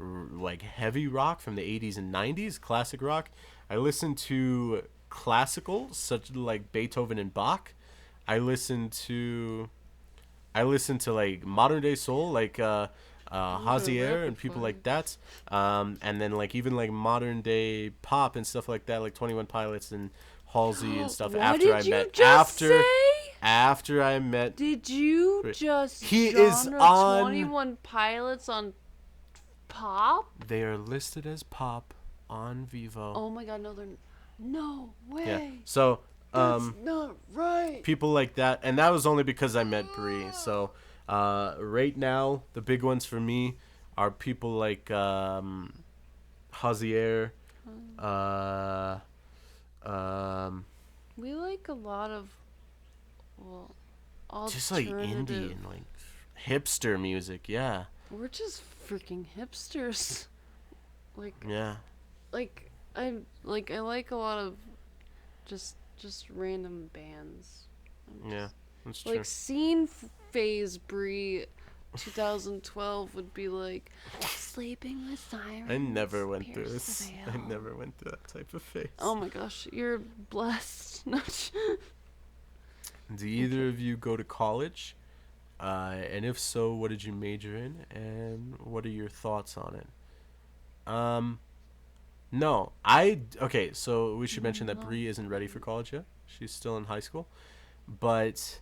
[SPEAKER 1] like heavy rock from the 80s and 90s, classic rock. I listen to classical, such like Beethoven and Bach. I listen to like modern day soul, like
[SPEAKER 2] Those are
[SPEAKER 1] Hazier and
[SPEAKER 2] rapid
[SPEAKER 1] people
[SPEAKER 2] fire.
[SPEAKER 1] like that. And then like even like modern day pop and stuff like that, like 21 Pilots and Halsey and stuff.
[SPEAKER 2] What
[SPEAKER 1] After I
[SPEAKER 2] did you
[SPEAKER 1] met
[SPEAKER 2] just say?
[SPEAKER 1] after I met
[SPEAKER 2] Did you just
[SPEAKER 1] he is
[SPEAKER 2] genre
[SPEAKER 1] on
[SPEAKER 2] 21 Pilots on pop?
[SPEAKER 1] they are listed as pop on Vivo.
[SPEAKER 2] Oh my God, no, they're no way.
[SPEAKER 1] Yeah. So
[SPEAKER 2] That's not right.
[SPEAKER 1] people like that, and that was only because I met Brie. So right now the big ones for me are people like Hazier, uh, um,
[SPEAKER 2] We like a lot of well,
[SPEAKER 1] just like
[SPEAKER 2] alternative.
[SPEAKER 1] indie and like hipster music. Yeah,
[SPEAKER 2] We're just freaking hipsters. Like
[SPEAKER 1] yeah,
[SPEAKER 2] I like a lot of just random bands.
[SPEAKER 1] yeah. That's true.
[SPEAKER 2] Like scene phase Brie 2012 would be like sleeping with sirens.
[SPEAKER 1] I never went through
[SPEAKER 2] pierce
[SPEAKER 1] this.
[SPEAKER 2] the
[SPEAKER 1] I
[SPEAKER 2] veil."
[SPEAKER 1] never went through that type of phase.
[SPEAKER 2] Oh my gosh, you're blessed. No,
[SPEAKER 1] Do either of you go to college? And if so, what did you major in, and what are your thoughts on it? No, okay. So we should mention that
[SPEAKER 2] No.
[SPEAKER 1] Bree isn't ready for college yet. She's still in high school, but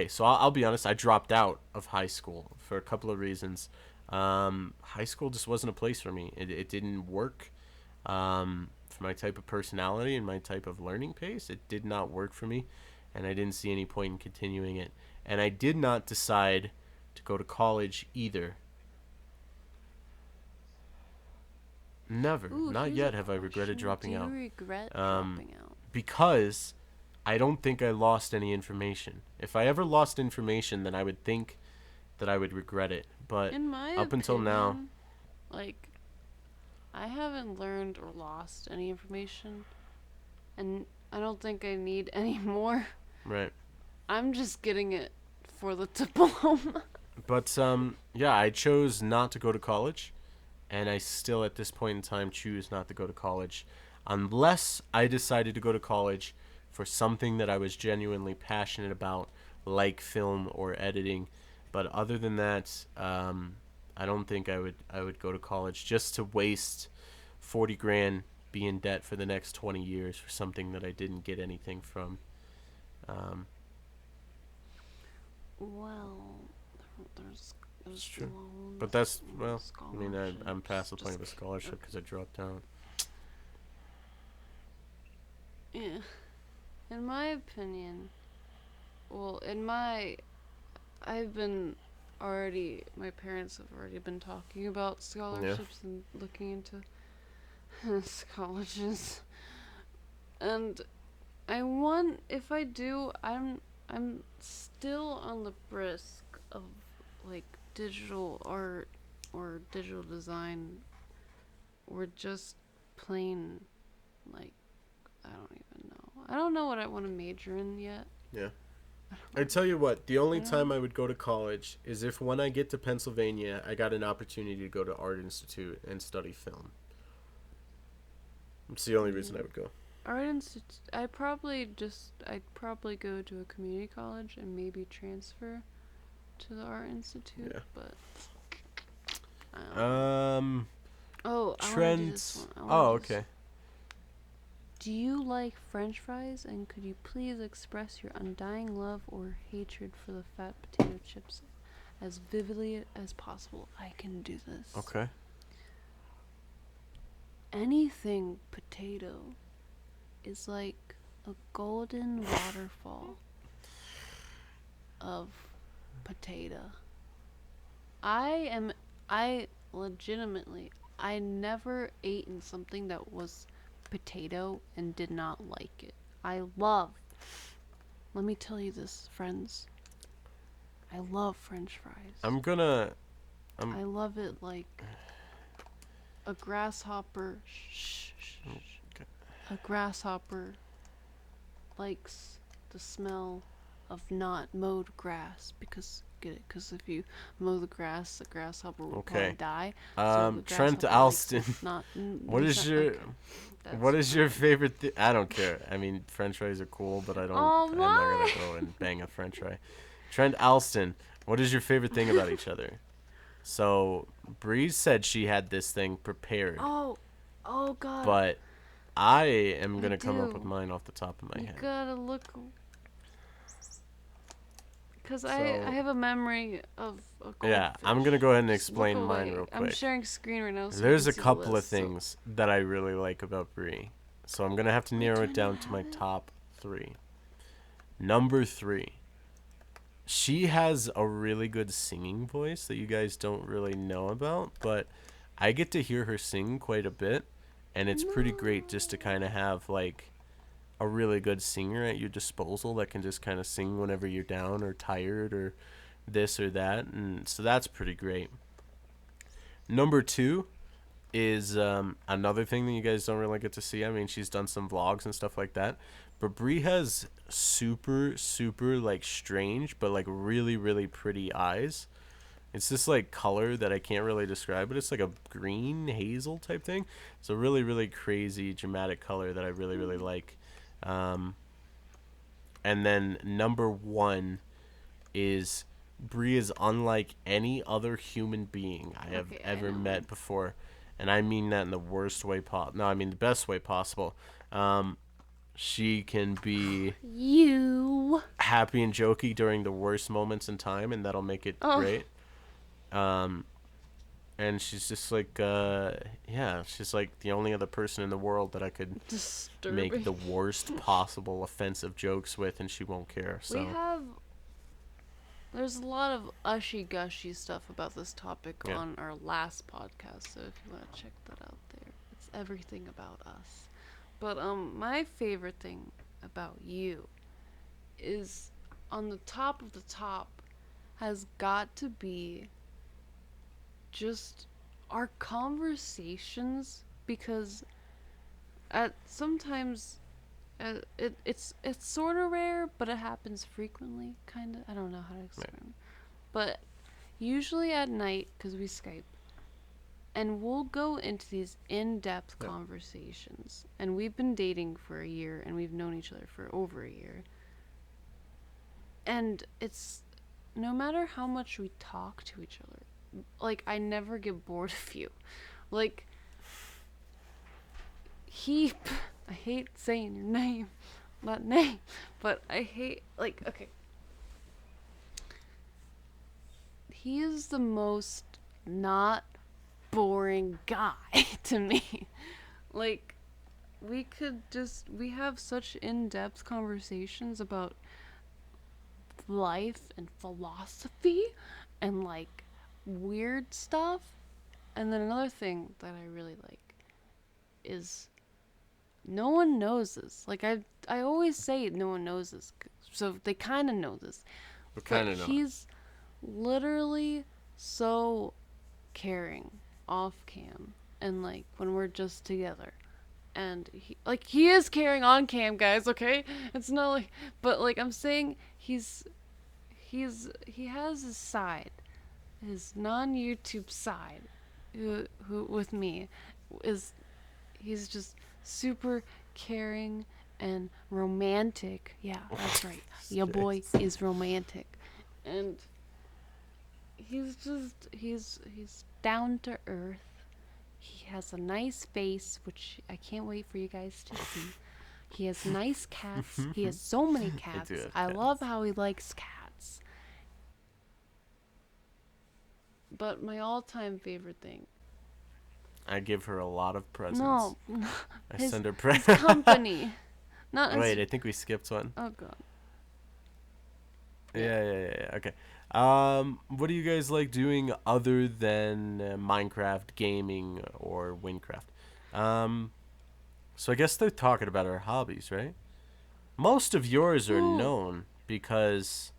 [SPEAKER 1] so I'll be honest. I dropped out of high school for a couple of reasons. High school just wasn't a place for me. It didn't work. For my type of personality and my type of learning pace, it did not work for me, and I didn't see any point in continuing it. And I did not decide to go to college either. Never,
[SPEAKER 2] Ooh,
[SPEAKER 1] not
[SPEAKER 2] here's
[SPEAKER 1] yet
[SPEAKER 2] a
[SPEAKER 1] have I regretted
[SPEAKER 2] question.
[SPEAKER 1] dropping out.
[SPEAKER 2] Do you regret
[SPEAKER 1] Um,
[SPEAKER 2] dropping out?
[SPEAKER 1] Because I don't think I lost any information. If I ever lost information, then I would think that I would regret it. But
[SPEAKER 2] In my
[SPEAKER 1] up until now,
[SPEAKER 2] opinion, like I haven't learned or lost any information, and I don't think I need any more.
[SPEAKER 1] right.
[SPEAKER 2] I'm just getting it for the diploma.
[SPEAKER 1] But yeah, I chose not to go to college, and I still at this point in time choose not to go to college unless I decided to go to college for something that I was genuinely passionate about, like film or editing. But other than that, I don't think I would go to college just to waste 40 grand, be in debt for the next 20 years for something that I didn't get anything from. Um,
[SPEAKER 2] Well, there's
[SPEAKER 1] true.
[SPEAKER 2] loans,
[SPEAKER 1] but that's, well, I mean, I'm
[SPEAKER 2] scholarships,
[SPEAKER 1] past the point
[SPEAKER 2] just
[SPEAKER 1] of a scholarship because I dropped out.
[SPEAKER 2] Yeah. In my opinion, well, in my, I've been already, my parents have already been talking about
[SPEAKER 1] Yeah.
[SPEAKER 2] scholarships and looking into colleges. And I want, if I do, I'm still on the brisk of like digital art or digital design or just plain like I don't even know. I don't know what I want to major in yet.
[SPEAKER 1] Yeah. I tell you what, the
[SPEAKER 2] I
[SPEAKER 1] only time
[SPEAKER 2] don't.
[SPEAKER 1] I would go to college is if when I get to Pennsylvania, I got an opportunity to go to Art Institute and study film. It's the only reason I would go.
[SPEAKER 2] Art institute. I'd probably go to a community college and maybe transfer to the art institute.
[SPEAKER 1] Yeah.
[SPEAKER 2] But I don't know.
[SPEAKER 1] Um,
[SPEAKER 2] Oh, I want to do this
[SPEAKER 1] Trent.
[SPEAKER 2] one. I want
[SPEAKER 1] Oh,
[SPEAKER 2] to do this.
[SPEAKER 1] okay.
[SPEAKER 2] Do you like French fries? And could you please express your undying love or hatred for the fat potato chips as vividly as possible? I can do this.
[SPEAKER 1] Okay.
[SPEAKER 2] Anything potato is like a golden waterfall of potato. I legitimately, I never ate in something that was potato and did not like it. Let me tell you this, friends. I love French fries.
[SPEAKER 1] I'm gonna.
[SPEAKER 2] I love it like a grasshopper. Shh, shh, shh.
[SPEAKER 1] Okay.
[SPEAKER 2] A grasshopper likes the smell of not mowed grass because get it? Because if you mow the grasshopper will probably
[SPEAKER 1] Okay.
[SPEAKER 2] die. So the
[SPEAKER 1] Trent
[SPEAKER 2] grasshopper likes
[SPEAKER 1] Alston.
[SPEAKER 2] not.
[SPEAKER 1] What is your
[SPEAKER 2] Okay,
[SPEAKER 1] what
[SPEAKER 2] that's
[SPEAKER 1] is your
[SPEAKER 2] fine.
[SPEAKER 1] favorite? I don't care. I mean, French fries are cool, but I don't.
[SPEAKER 2] Oh
[SPEAKER 1] I'm not
[SPEAKER 2] my!
[SPEAKER 1] gonna go and bang a French fry. Trent Alston. What is your favorite thing about each other? So Breeze said she had this thing prepared,
[SPEAKER 2] Oh, oh God,
[SPEAKER 1] but I am
[SPEAKER 2] I
[SPEAKER 1] gonna come up with
[SPEAKER 2] do.
[SPEAKER 1] mine off the top of my
[SPEAKER 2] You
[SPEAKER 1] head.
[SPEAKER 2] gotta look, cause I
[SPEAKER 1] So
[SPEAKER 2] have a memory of a
[SPEAKER 1] yeah,
[SPEAKER 2] goldfish.
[SPEAKER 1] I'm gonna go ahead and
[SPEAKER 2] Just look
[SPEAKER 1] explain mine
[SPEAKER 2] away.
[SPEAKER 1] real
[SPEAKER 2] I'm
[SPEAKER 1] quick.
[SPEAKER 2] sharing screen right now so you
[SPEAKER 1] There's
[SPEAKER 2] can
[SPEAKER 1] a
[SPEAKER 2] see the
[SPEAKER 1] couple of
[SPEAKER 2] list. So
[SPEAKER 1] things that I really like about Brie, so I'm gonna have to
[SPEAKER 2] wait,
[SPEAKER 1] narrow
[SPEAKER 2] do
[SPEAKER 1] it
[SPEAKER 2] I not
[SPEAKER 1] down to my
[SPEAKER 2] have it?
[SPEAKER 1] top three. Number three, she has a really good singing voice that you guys don't really know about, but I get to hear her sing quite a bit, and it's pretty great just to
[SPEAKER 2] No.
[SPEAKER 1] kind of have like a really good singer at your disposal that can just kind of sing whenever you're down or tired or this or that, and so that's pretty great. Number two is another thing that you guys don't really get to see. I mean, she's done some vlogs and stuff like that, but Brie has super like strange but like really pretty eyes. It's this like color that I can't really describe, but it's like a green hazel type thing. It's a really crazy dramatic color that I really like. Um, and then number one is Brie is unlike any other human being I have
[SPEAKER 2] Okay, I
[SPEAKER 1] ever
[SPEAKER 2] know
[SPEAKER 1] met
[SPEAKER 2] mine.
[SPEAKER 1] before, and I mean that in the worst way possible. No, I mean the best way possible. She can be
[SPEAKER 2] You.
[SPEAKER 1] happy and jokey during the worst moments in time, and that'll make it
[SPEAKER 2] Oh,
[SPEAKER 1] great. Um, and she's just like, yeah, she's like the only other person in the world that I could make
[SPEAKER 2] disturbing.
[SPEAKER 1] the worst possible offensive jokes with, and she won't care.
[SPEAKER 2] We
[SPEAKER 1] So
[SPEAKER 2] have. There's a lot of ushy gushy stuff about this topic
[SPEAKER 1] yeah,
[SPEAKER 2] on our last podcast, so if you want to check that out there, it's everything about us. But my favorite thing about you is on the top of the top has got to be just our conversations because at sometimes it's sort of rare, but it happens frequently, kind of. I don't know how to
[SPEAKER 1] yeah,
[SPEAKER 2] explain it. But usually at night, because we Skype, and we'll go into these in-depth
[SPEAKER 1] yeah.
[SPEAKER 2] conversations. And we've been dating for a year, and we've known each other for over a year. And it's no matter how much we talk to each other, like I never get bored of you. Like Heep, I hate saying your name, not name, but I hate like okay. He is the most not boring guy to me. Like we have such in-depth conversations about life and philosophy and like weird stuff. And then another thing that I really like is no one knows this. Like I always say no one knows this. So they kind of know this.
[SPEAKER 1] We
[SPEAKER 2] But
[SPEAKER 1] kind of know.
[SPEAKER 2] he's literally so caring off cam and like when we're just together. And he is caring on cam, guys, okay? It's not like but like I'm saying he has his side, his non-YouTube side who with me is he's just super caring and romantic. Yeah, that's right. Your boy is romantic. And he's down to earth. He has a nice face, which I can't wait for you guys to see. He has nice cats. He has so many cats. I love how he likes cats. But my all-time favorite thing.
[SPEAKER 1] I give her a lot of presents.
[SPEAKER 2] No,
[SPEAKER 1] I
[SPEAKER 2] his,
[SPEAKER 1] send her
[SPEAKER 2] his
[SPEAKER 1] presents.
[SPEAKER 2] company. Not
[SPEAKER 1] Wait, I think we skipped one.
[SPEAKER 2] Oh god.
[SPEAKER 1] Yeah. Okay. What do you guys like doing other than Minecraft, gaming, or Winecraft? So I guess they're talking about our hobbies, right? Most of yours are
[SPEAKER 2] Ooh.
[SPEAKER 1] known because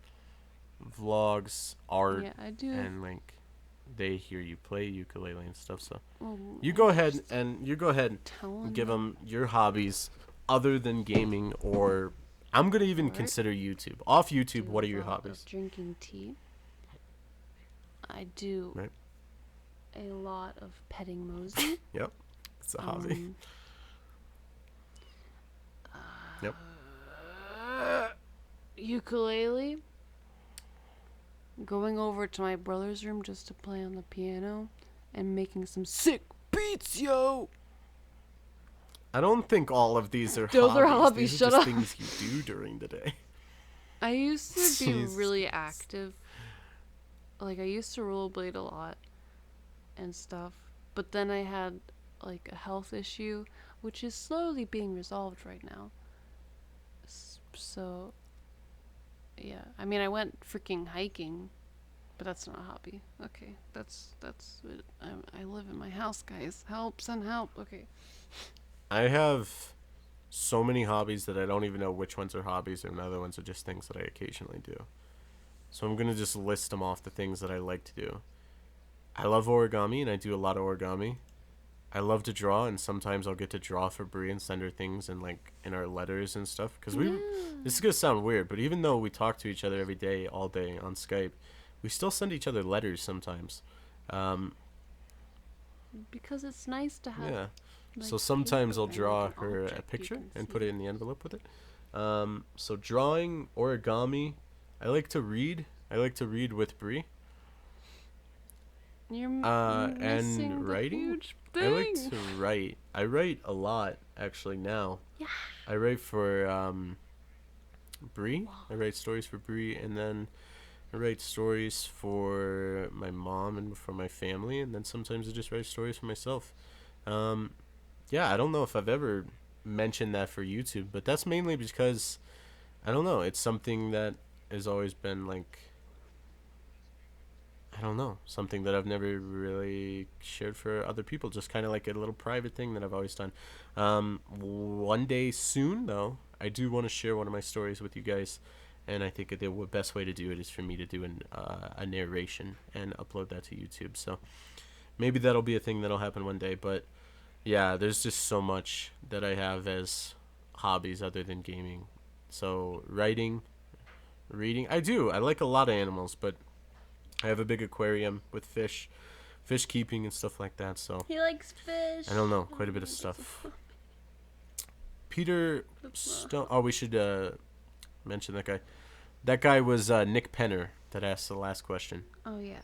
[SPEAKER 1] vlogs, art,
[SPEAKER 2] Yeah, I do.
[SPEAKER 1] and like they hear you play ukulele and stuff. So
[SPEAKER 2] Well,
[SPEAKER 1] you
[SPEAKER 2] I'm
[SPEAKER 1] go ahead
[SPEAKER 2] just
[SPEAKER 1] and
[SPEAKER 2] telling
[SPEAKER 1] give
[SPEAKER 2] them.
[SPEAKER 1] them your hobbies other than gaming, or I'm gonna even
[SPEAKER 2] Alright.
[SPEAKER 1] consider YouTube. Off YouTube,
[SPEAKER 2] Do
[SPEAKER 1] what are
[SPEAKER 2] a
[SPEAKER 1] your
[SPEAKER 2] lot of
[SPEAKER 1] hobbies?
[SPEAKER 2] Drinking tea. I do
[SPEAKER 1] Right.
[SPEAKER 2] a lot of petting Mosey.
[SPEAKER 1] Yep, it's a hobby. Yep.
[SPEAKER 2] Ukulele. Going over to my brother's room just to play on the piano and making some sick beats, yo.
[SPEAKER 1] I don't think all of these are
[SPEAKER 2] Those
[SPEAKER 1] hobbies.
[SPEAKER 2] are hobbies,
[SPEAKER 1] These
[SPEAKER 2] shut
[SPEAKER 1] are just
[SPEAKER 2] up.
[SPEAKER 1] things you do during the day.
[SPEAKER 2] I used to be
[SPEAKER 1] Jesus
[SPEAKER 2] really
[SPEAKER 1] Christ.
[SPEAKER 2] active. Like I used to rollerblade a lot and stuff. But then I had like a health issue, which is slowly being resolved right now. So, yeah. I mean, I went freaking hiking, but that's not a hobby. Okay, that's it. I live in my house, guys. Help, send help. Okay.
[SPEAKER 1] I have so many hobbies that I don't even know which ones are hobbies and other ones are just things that I occasionally do. So I'm gonna just list them off the things that I like to do. I love origami and I do a lot of origami. I love to draw and sometimes I'll get to draw for Brie and send her things and like in our letters and stuff. Cause we, this is gonna sound weird, but even though we talk to each other every day, all day on Skype, we still send each other letters sometimes.
[SPEAKER 2] Because it's nice to have.
[SPEAKER 1] Yeah.
[SPEAKER 2] Like,
[SPEAKER 1] So sometimes
[SPEAKER 2] paper
[SPEAKER 1] I'll
[SPEAKER 2] and,
[SPEAKER 1] draw
[SPEAKER 2] like, an
[SPEAKER 1] her a
[SPEAKER 2] object you
[SPEAKER 1] picture
[SPEAKER 2] can
[SPEAKER 1] and
[SPEAKER 2] see.
[SPEAKER 1] put it in the envelope with it. So drawing, origami. I like to read. I like to read with Brie.
[SPEAKER 2] You're
[SPEAKER 1] And
[SPEAKER 2] missing the
[SPEAKER 1] writing.
[SPEAKER 2] huge
[SPEAKER 1] I
[SPEAKER 2] thing.
[SPEAKER 1] like to write. I write a lot actually now.
[SPEAKER 2] Yeah.
[SPEAKER 1] I write for Brie. I write stories for Brie, and then I write stories for my mom and for my family, and then sometimes I just write stories for myself. Yeah, I don't know if I've ever mentioned that for YouTube, but that's mainly because I don't know. It's something that has always been like, I don't know, something that I've never really shared for other people. Just kind of like a little private thing that I've always done. One day soon, though, I do want to share one of my stories with you guys, and I think the best way to do it is for me to do a narration and upload that to YouTube. So maybe that'll be a thing that'll happen one day, but yeah, there's just so much that I have as hobbies other than gaming. So writing, reading. I do. I like a lot of animals, but I have a big aquarium with fish keeping and stuff like that. So
[SPEAKER 2] He likes fish.
[SPEAKER 1] I don't know, quite a bit of stuff. Peter Stone. Oh, we should mention that guy. That guy was Nick Penner that asked the last question.
[SPEAKER 2] Oh yeah.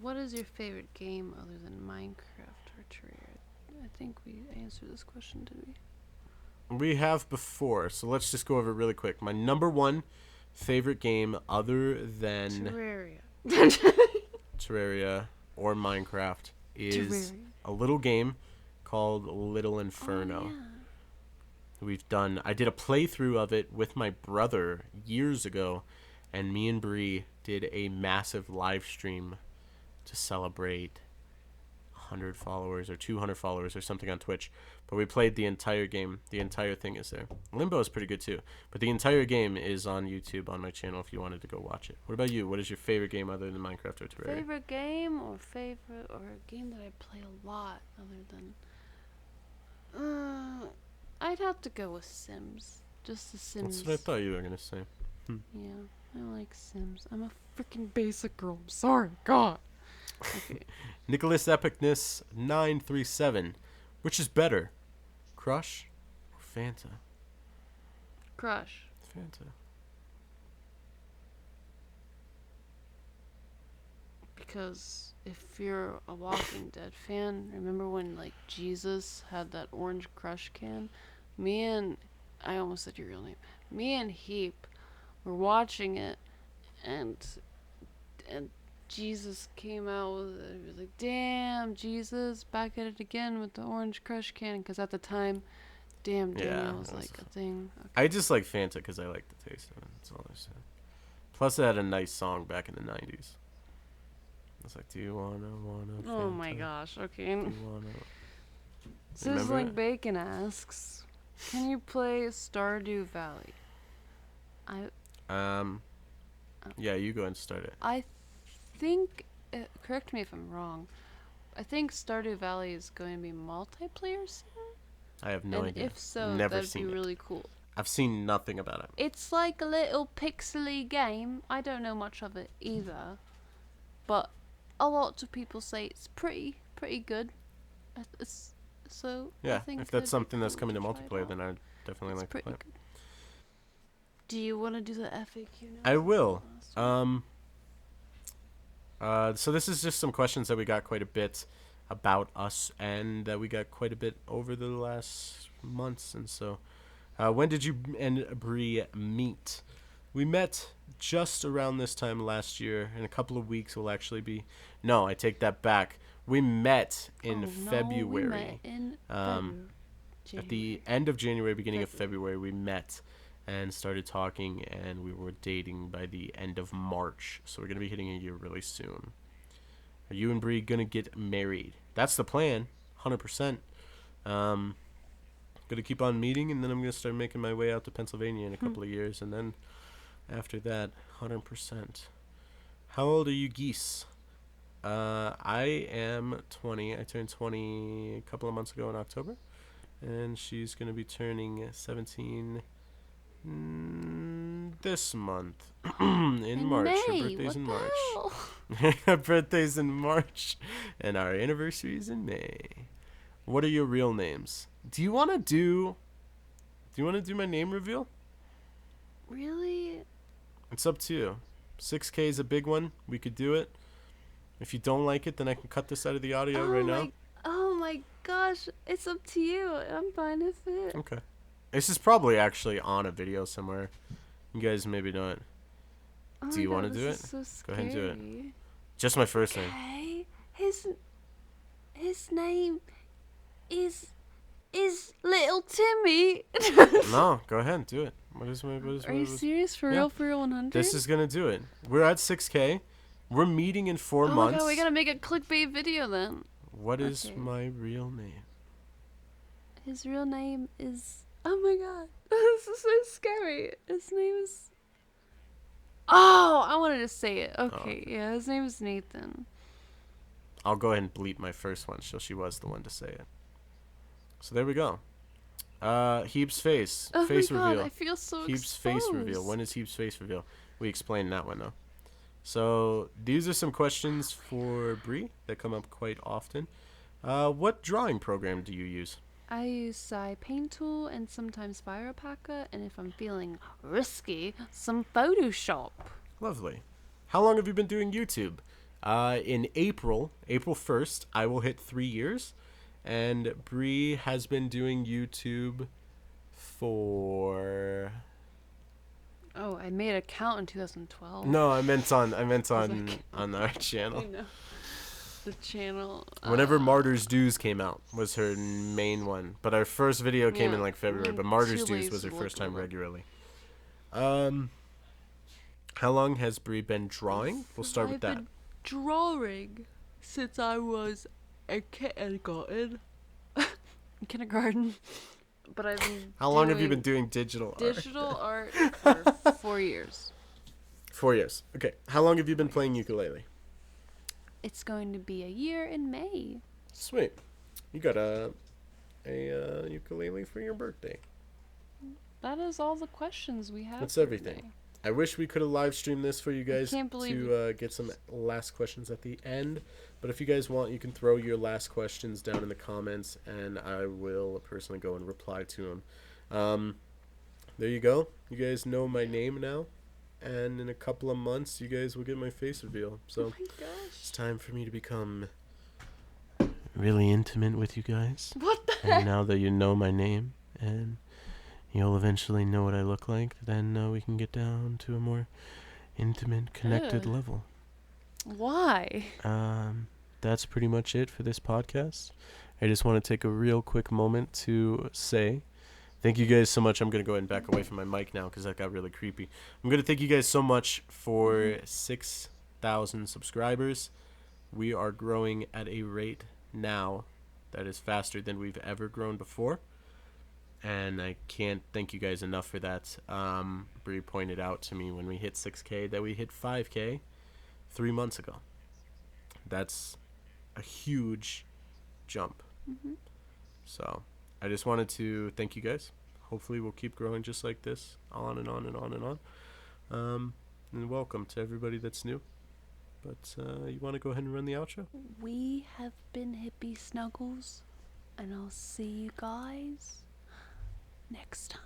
[SPEAKER 2] What is your favorite game other than Minecraft or Terraria? I think we answered this question, did we?
[SPEAKER 1] We have before, so let's just go over it really quick. My number one favorite game other than
[SPEAKER 2] Terraria.
[SPEAKER 1] Terraria or Minecraft is
[SPEAKER 2] Terraria.
[SPEAKER 1] a little game called Little Inferno.
[SPEAKER 2] Oh, yeah.
[SPEAKER 1] I did a playthrough of it with my brother years ago, and me and Bree did a massive live stream to celebrate 100 followers or 200 followers or something on Twitch. But we played the entire game. The entire thing is there. Limbo is pretty good too. But the entire game is on YouTube on my channel if you wanted to go watch it. What about you? What is your favorite game other than Minecraft or Terraria?
[SPEAKER 2] Favorite game or a game that I play a lot other than. I'd have to go with Sims. Just the Sims.
[SPEAKER 1] That's what I thought you were going to say.
[SPEAKER 2] Yeah, I like Sims. I'm a freaking basic girl. I'm sorry, God. Okay.
[SPEAKER 1] Nicholas Epicness 937. Which is better? Crush or Fanta?
[SPEAKER 2] Crush.
[SPEAKER 1] Fanta.
[SPEAKER 2] Because if you're a Walking Dead fan, remember when like Jesus had that orange Crush can? I almost said your real name. Me and Heap were watching it, and Jesus came out with it. He was like, "Damn, Jesus, back at it again with the orange Crush can." Because at the time, damn, Daniel was like a thing. Okay.
[SPEAKER 1] I just like Fanta because I like the taste of it. That's all I said. Plus, it had a nice song back in the 90s. It's like, do you wanna Fanta?
[SPEAKER 2] Oh my gosh, okay.
[SPEAKER 1] Do you wanna...
[SPEAKER 2] Sizzling Bacon asks, can you play Stardew Valley?
[SPEAKER 1] Yeah, you go and start it.
[SPEAKER 2] I think, correct me if I'm wrong, I think Stardew Valley is going to be multiplayer soon?
[SPEAKER 1] I have no idea.
[SPEAKER 2] If so,
[SPEAKER 1] Never
[SPEAKER 2] that'd
[SPEAKER 1] seen
[SPEAKER 2] be
[SPEAKER 1] it.
[SPEAKER 2] really cool.
[SPEAKER 1] I've seen nothing about it.
[SPEAKER 2] It's like a little pixely game. I don't know much of it either, but a lot of people say it's pretty good. So
[SPEAKER 1] Yeah,
[SPEAKER 2] I think
[SPEAKER 1] if that's something that's coming to
[SPEAKER 2] try it
[SPEAKER 1] multiplayer,
[SPEAKER 2] out.
[SPEAKER 1] then I'd definitely
[SPEAKER 2] It's
[SPEAKER 1] like to
[SPEAKER 2] pretty
[SPEAKER 1] play it.
[SPEAKER 2] good. Do you want to do the FAQ now?
[SPEAKER 1] I will. So this is just some questions that we got quite a bit about us, and that we got quite a bit over the last months. And so, when did you and Bree meet? We met just around this time last year. In a couple of weeks, will actually be. No, I take that back. We met in February.
[SPEAKER 2] We met in
[SPEAKER 1] At the end of January, beginning of February, we met and started talking, and we were dating by the end of March. So we're gonna be hitting a year really soon. Are you and Bree gonna get married? That's the plan, 100%. Gonna keep on meeting, and then I'm gonna start making my way out to Pennsylvania in a couple of years, and then after that, 100%. How old are you, geese? I am 20. I turned 20 a couple of months ago in October, and she's gonna be turning 17 this month in March.
[SPEAKER 2] May.
[SPEAKER 1] Her birthday's in March.
[SPEAKER 2] Hell?
[SPEAKER 1] Her birthday's in March, and our anniversary's in May. What are your real names? Do you want to do my name reveal?
[SPEAKER 2] Really?
[SPEAKER 1] It's up to you. 6K is a big one. We could do it. If you don't like it, then I can cut this out of the audio right now.
[SPEAKER 2] Oh my gosh, it's up to you. I'm fine with it.
[SPEAKER 1] Okay. This is probably actually on a video somewhere. You guys maybe don't.
[SPEAKER 2] Oh
[SPEAKER 1] Do you want to do it?
[SPEAKER 2] So
[SPEAKER 1] Go ahead and do it.
[SPEAKER 2] scary.
[SPEAKER 1] Just my first name.
[SPEAKER 2] Okay. His name is Little Timmy.
[SPEAKER 1] No, go ahead, do it.
[SPEAKER 2] Are you serious? For
[SPEAKER 1] Yeah.
[SPEAKER 2] real? For real 100?
[SPEAKER 1] This is gonna do it. We're at 6K. We're meeting in 4
[SPEAKER 2] Oh
[SPEAKER 1] months.
[SPEAKER 2] my god, we gotta make a clickbait video then.
[SPEAKER 1] What is
[SPEAKER 2] Okay.
[SPEAKER 1] my real name?
[SPEAKER 2] His real name is. Oh my god, this is so scary. His name is. Oh, I wanted to say it. Okay, yeah, his name is Nathan.
[SPEAKER 1] I'll go ahead and bleep my first one, so she was the one to say it. So there we go. Heeps face.
[SPEAKER 2] Oh
[SPEAKER 1] Face
[SPEAKER 2] my god,
[SPEAKER 1] reveal.
[SPEAKER 2] I feel so
[SPEAKER 1] Heeps
[SPEAKER 2] exposed.
[SPEAKER 1] face reveal. When is Heeps face reveal? We explained that one though. So these are some questions for Bree that come up quite often. What drawing program do you use?
[SPEAKER 2] I use Psy Paint Tool and sometimes Firepacker, and if I'm feeling risky, some Photoshop.
[SPEAKER 1] Lovely. How long have you been doing YouTube? In April 1st, I will hit 3 years. And Bree has been doing YouTube for...
[SPEAKER 2] Oh, I made an account in 2012.
[SPEAKER 1] No, I meant on
[SPEAKER 2] like-
[SPEAKER 1] on our channel.
[SPEAKER 2] I know. the channel.
[SPEAKER 1] Whenever Martyr's Dues came out was her main one. But our first video came in
[SPEAKER 2] Yeah,
[SPEAKER 1] like February.
[SPEAKER 2] I'm
[SPEAKER 1] But Martyr's
[SPEAKER 2] too
[SPEAKER 1] Dues
[SPEAKER 2] lazy
[SPEAKER 1] was her
[SPEAKER 2] to
[SPEAKER 1] first
[SPEAKER 2] look
[SPEAKER 1] time
[SPEAKER 2] them up.
[SPEAKER 1] regularly. How long has Bree been drawing? We'll start with
[SPEAKER 2] I've
[SPEAKER 1] that.
[SPEAKER 2] been drawing since I was a kindergarten. But I've been
[SPEAKER 1] How long have you been doing digital art?
[SPEAKER 2] digital art for 4 years.
[SPEAKER 1] 4 years. Okay. How long have you been playing ukulele?
[SPEAKER 2] It's going to be a year in May.
[SPEAKER 1] Sweet. You got a ukulele for your birthday.
[SPEAKER 2] That is all the questions we have.
[SPEAKER 1] That's
[SPEAKER 2] for
[SPEAKER 1] everything.
[SPEAKER 2] today.
[SPEAKER 1] I wish we could have live streamed this for you guys
[SPEAKER 2] can't believe
[SPEAKER 1] to get some last questions at the end. But if you guys want, you can throw your last questions down in the comments, and I will personally go and reply to them. There you go. You guys know my name now, and in a couple of months, you guys will get my face reveal. So
[SPEAKER 2] Oh my
[SPEAKER 1] it's
[SPEAKER 2] gosh.
[SPEAKER 1] time for me to become really intimate with you guys.
[SPEAKER 2] What the
[SPEAKER 1] And
[SPEAKER 2] heck?
[SPEAKER 1] now that you know my name, and you'll eventually know what I look like, then we can get down to a more intimate, connected
[SPEAKER 2] Ugh.
[SPEAKER 1] level.
[SPEAKER 2] Why?
[SPEAKER 1] That's pretty much it for this podcast. I just want to take a real quick moment to say thank you guys so much. I'm going to go ahead and back away from my mic now because that got really creepy. I'm going to thank you guys so much for 6,000 subscribers. We are growing at a rate now that is faster than we've ever grown before. And I can't thank you guys enough for that. Bree pointed out to me when we hit 6K that we hit 5K 3 months ago. That's a huge jump.
[SPEAKER 2] Mm-hmm.
[SPEAKER 1] So I just wanted to thank you guys. Hopefully we'll keep growing just like this, on and on and on and on. And welcome to everybody that's new. But you want to go ahead and run the outro?
[SPEAKER 2] We have been HippieSnuggles, and I'll see you guys next time.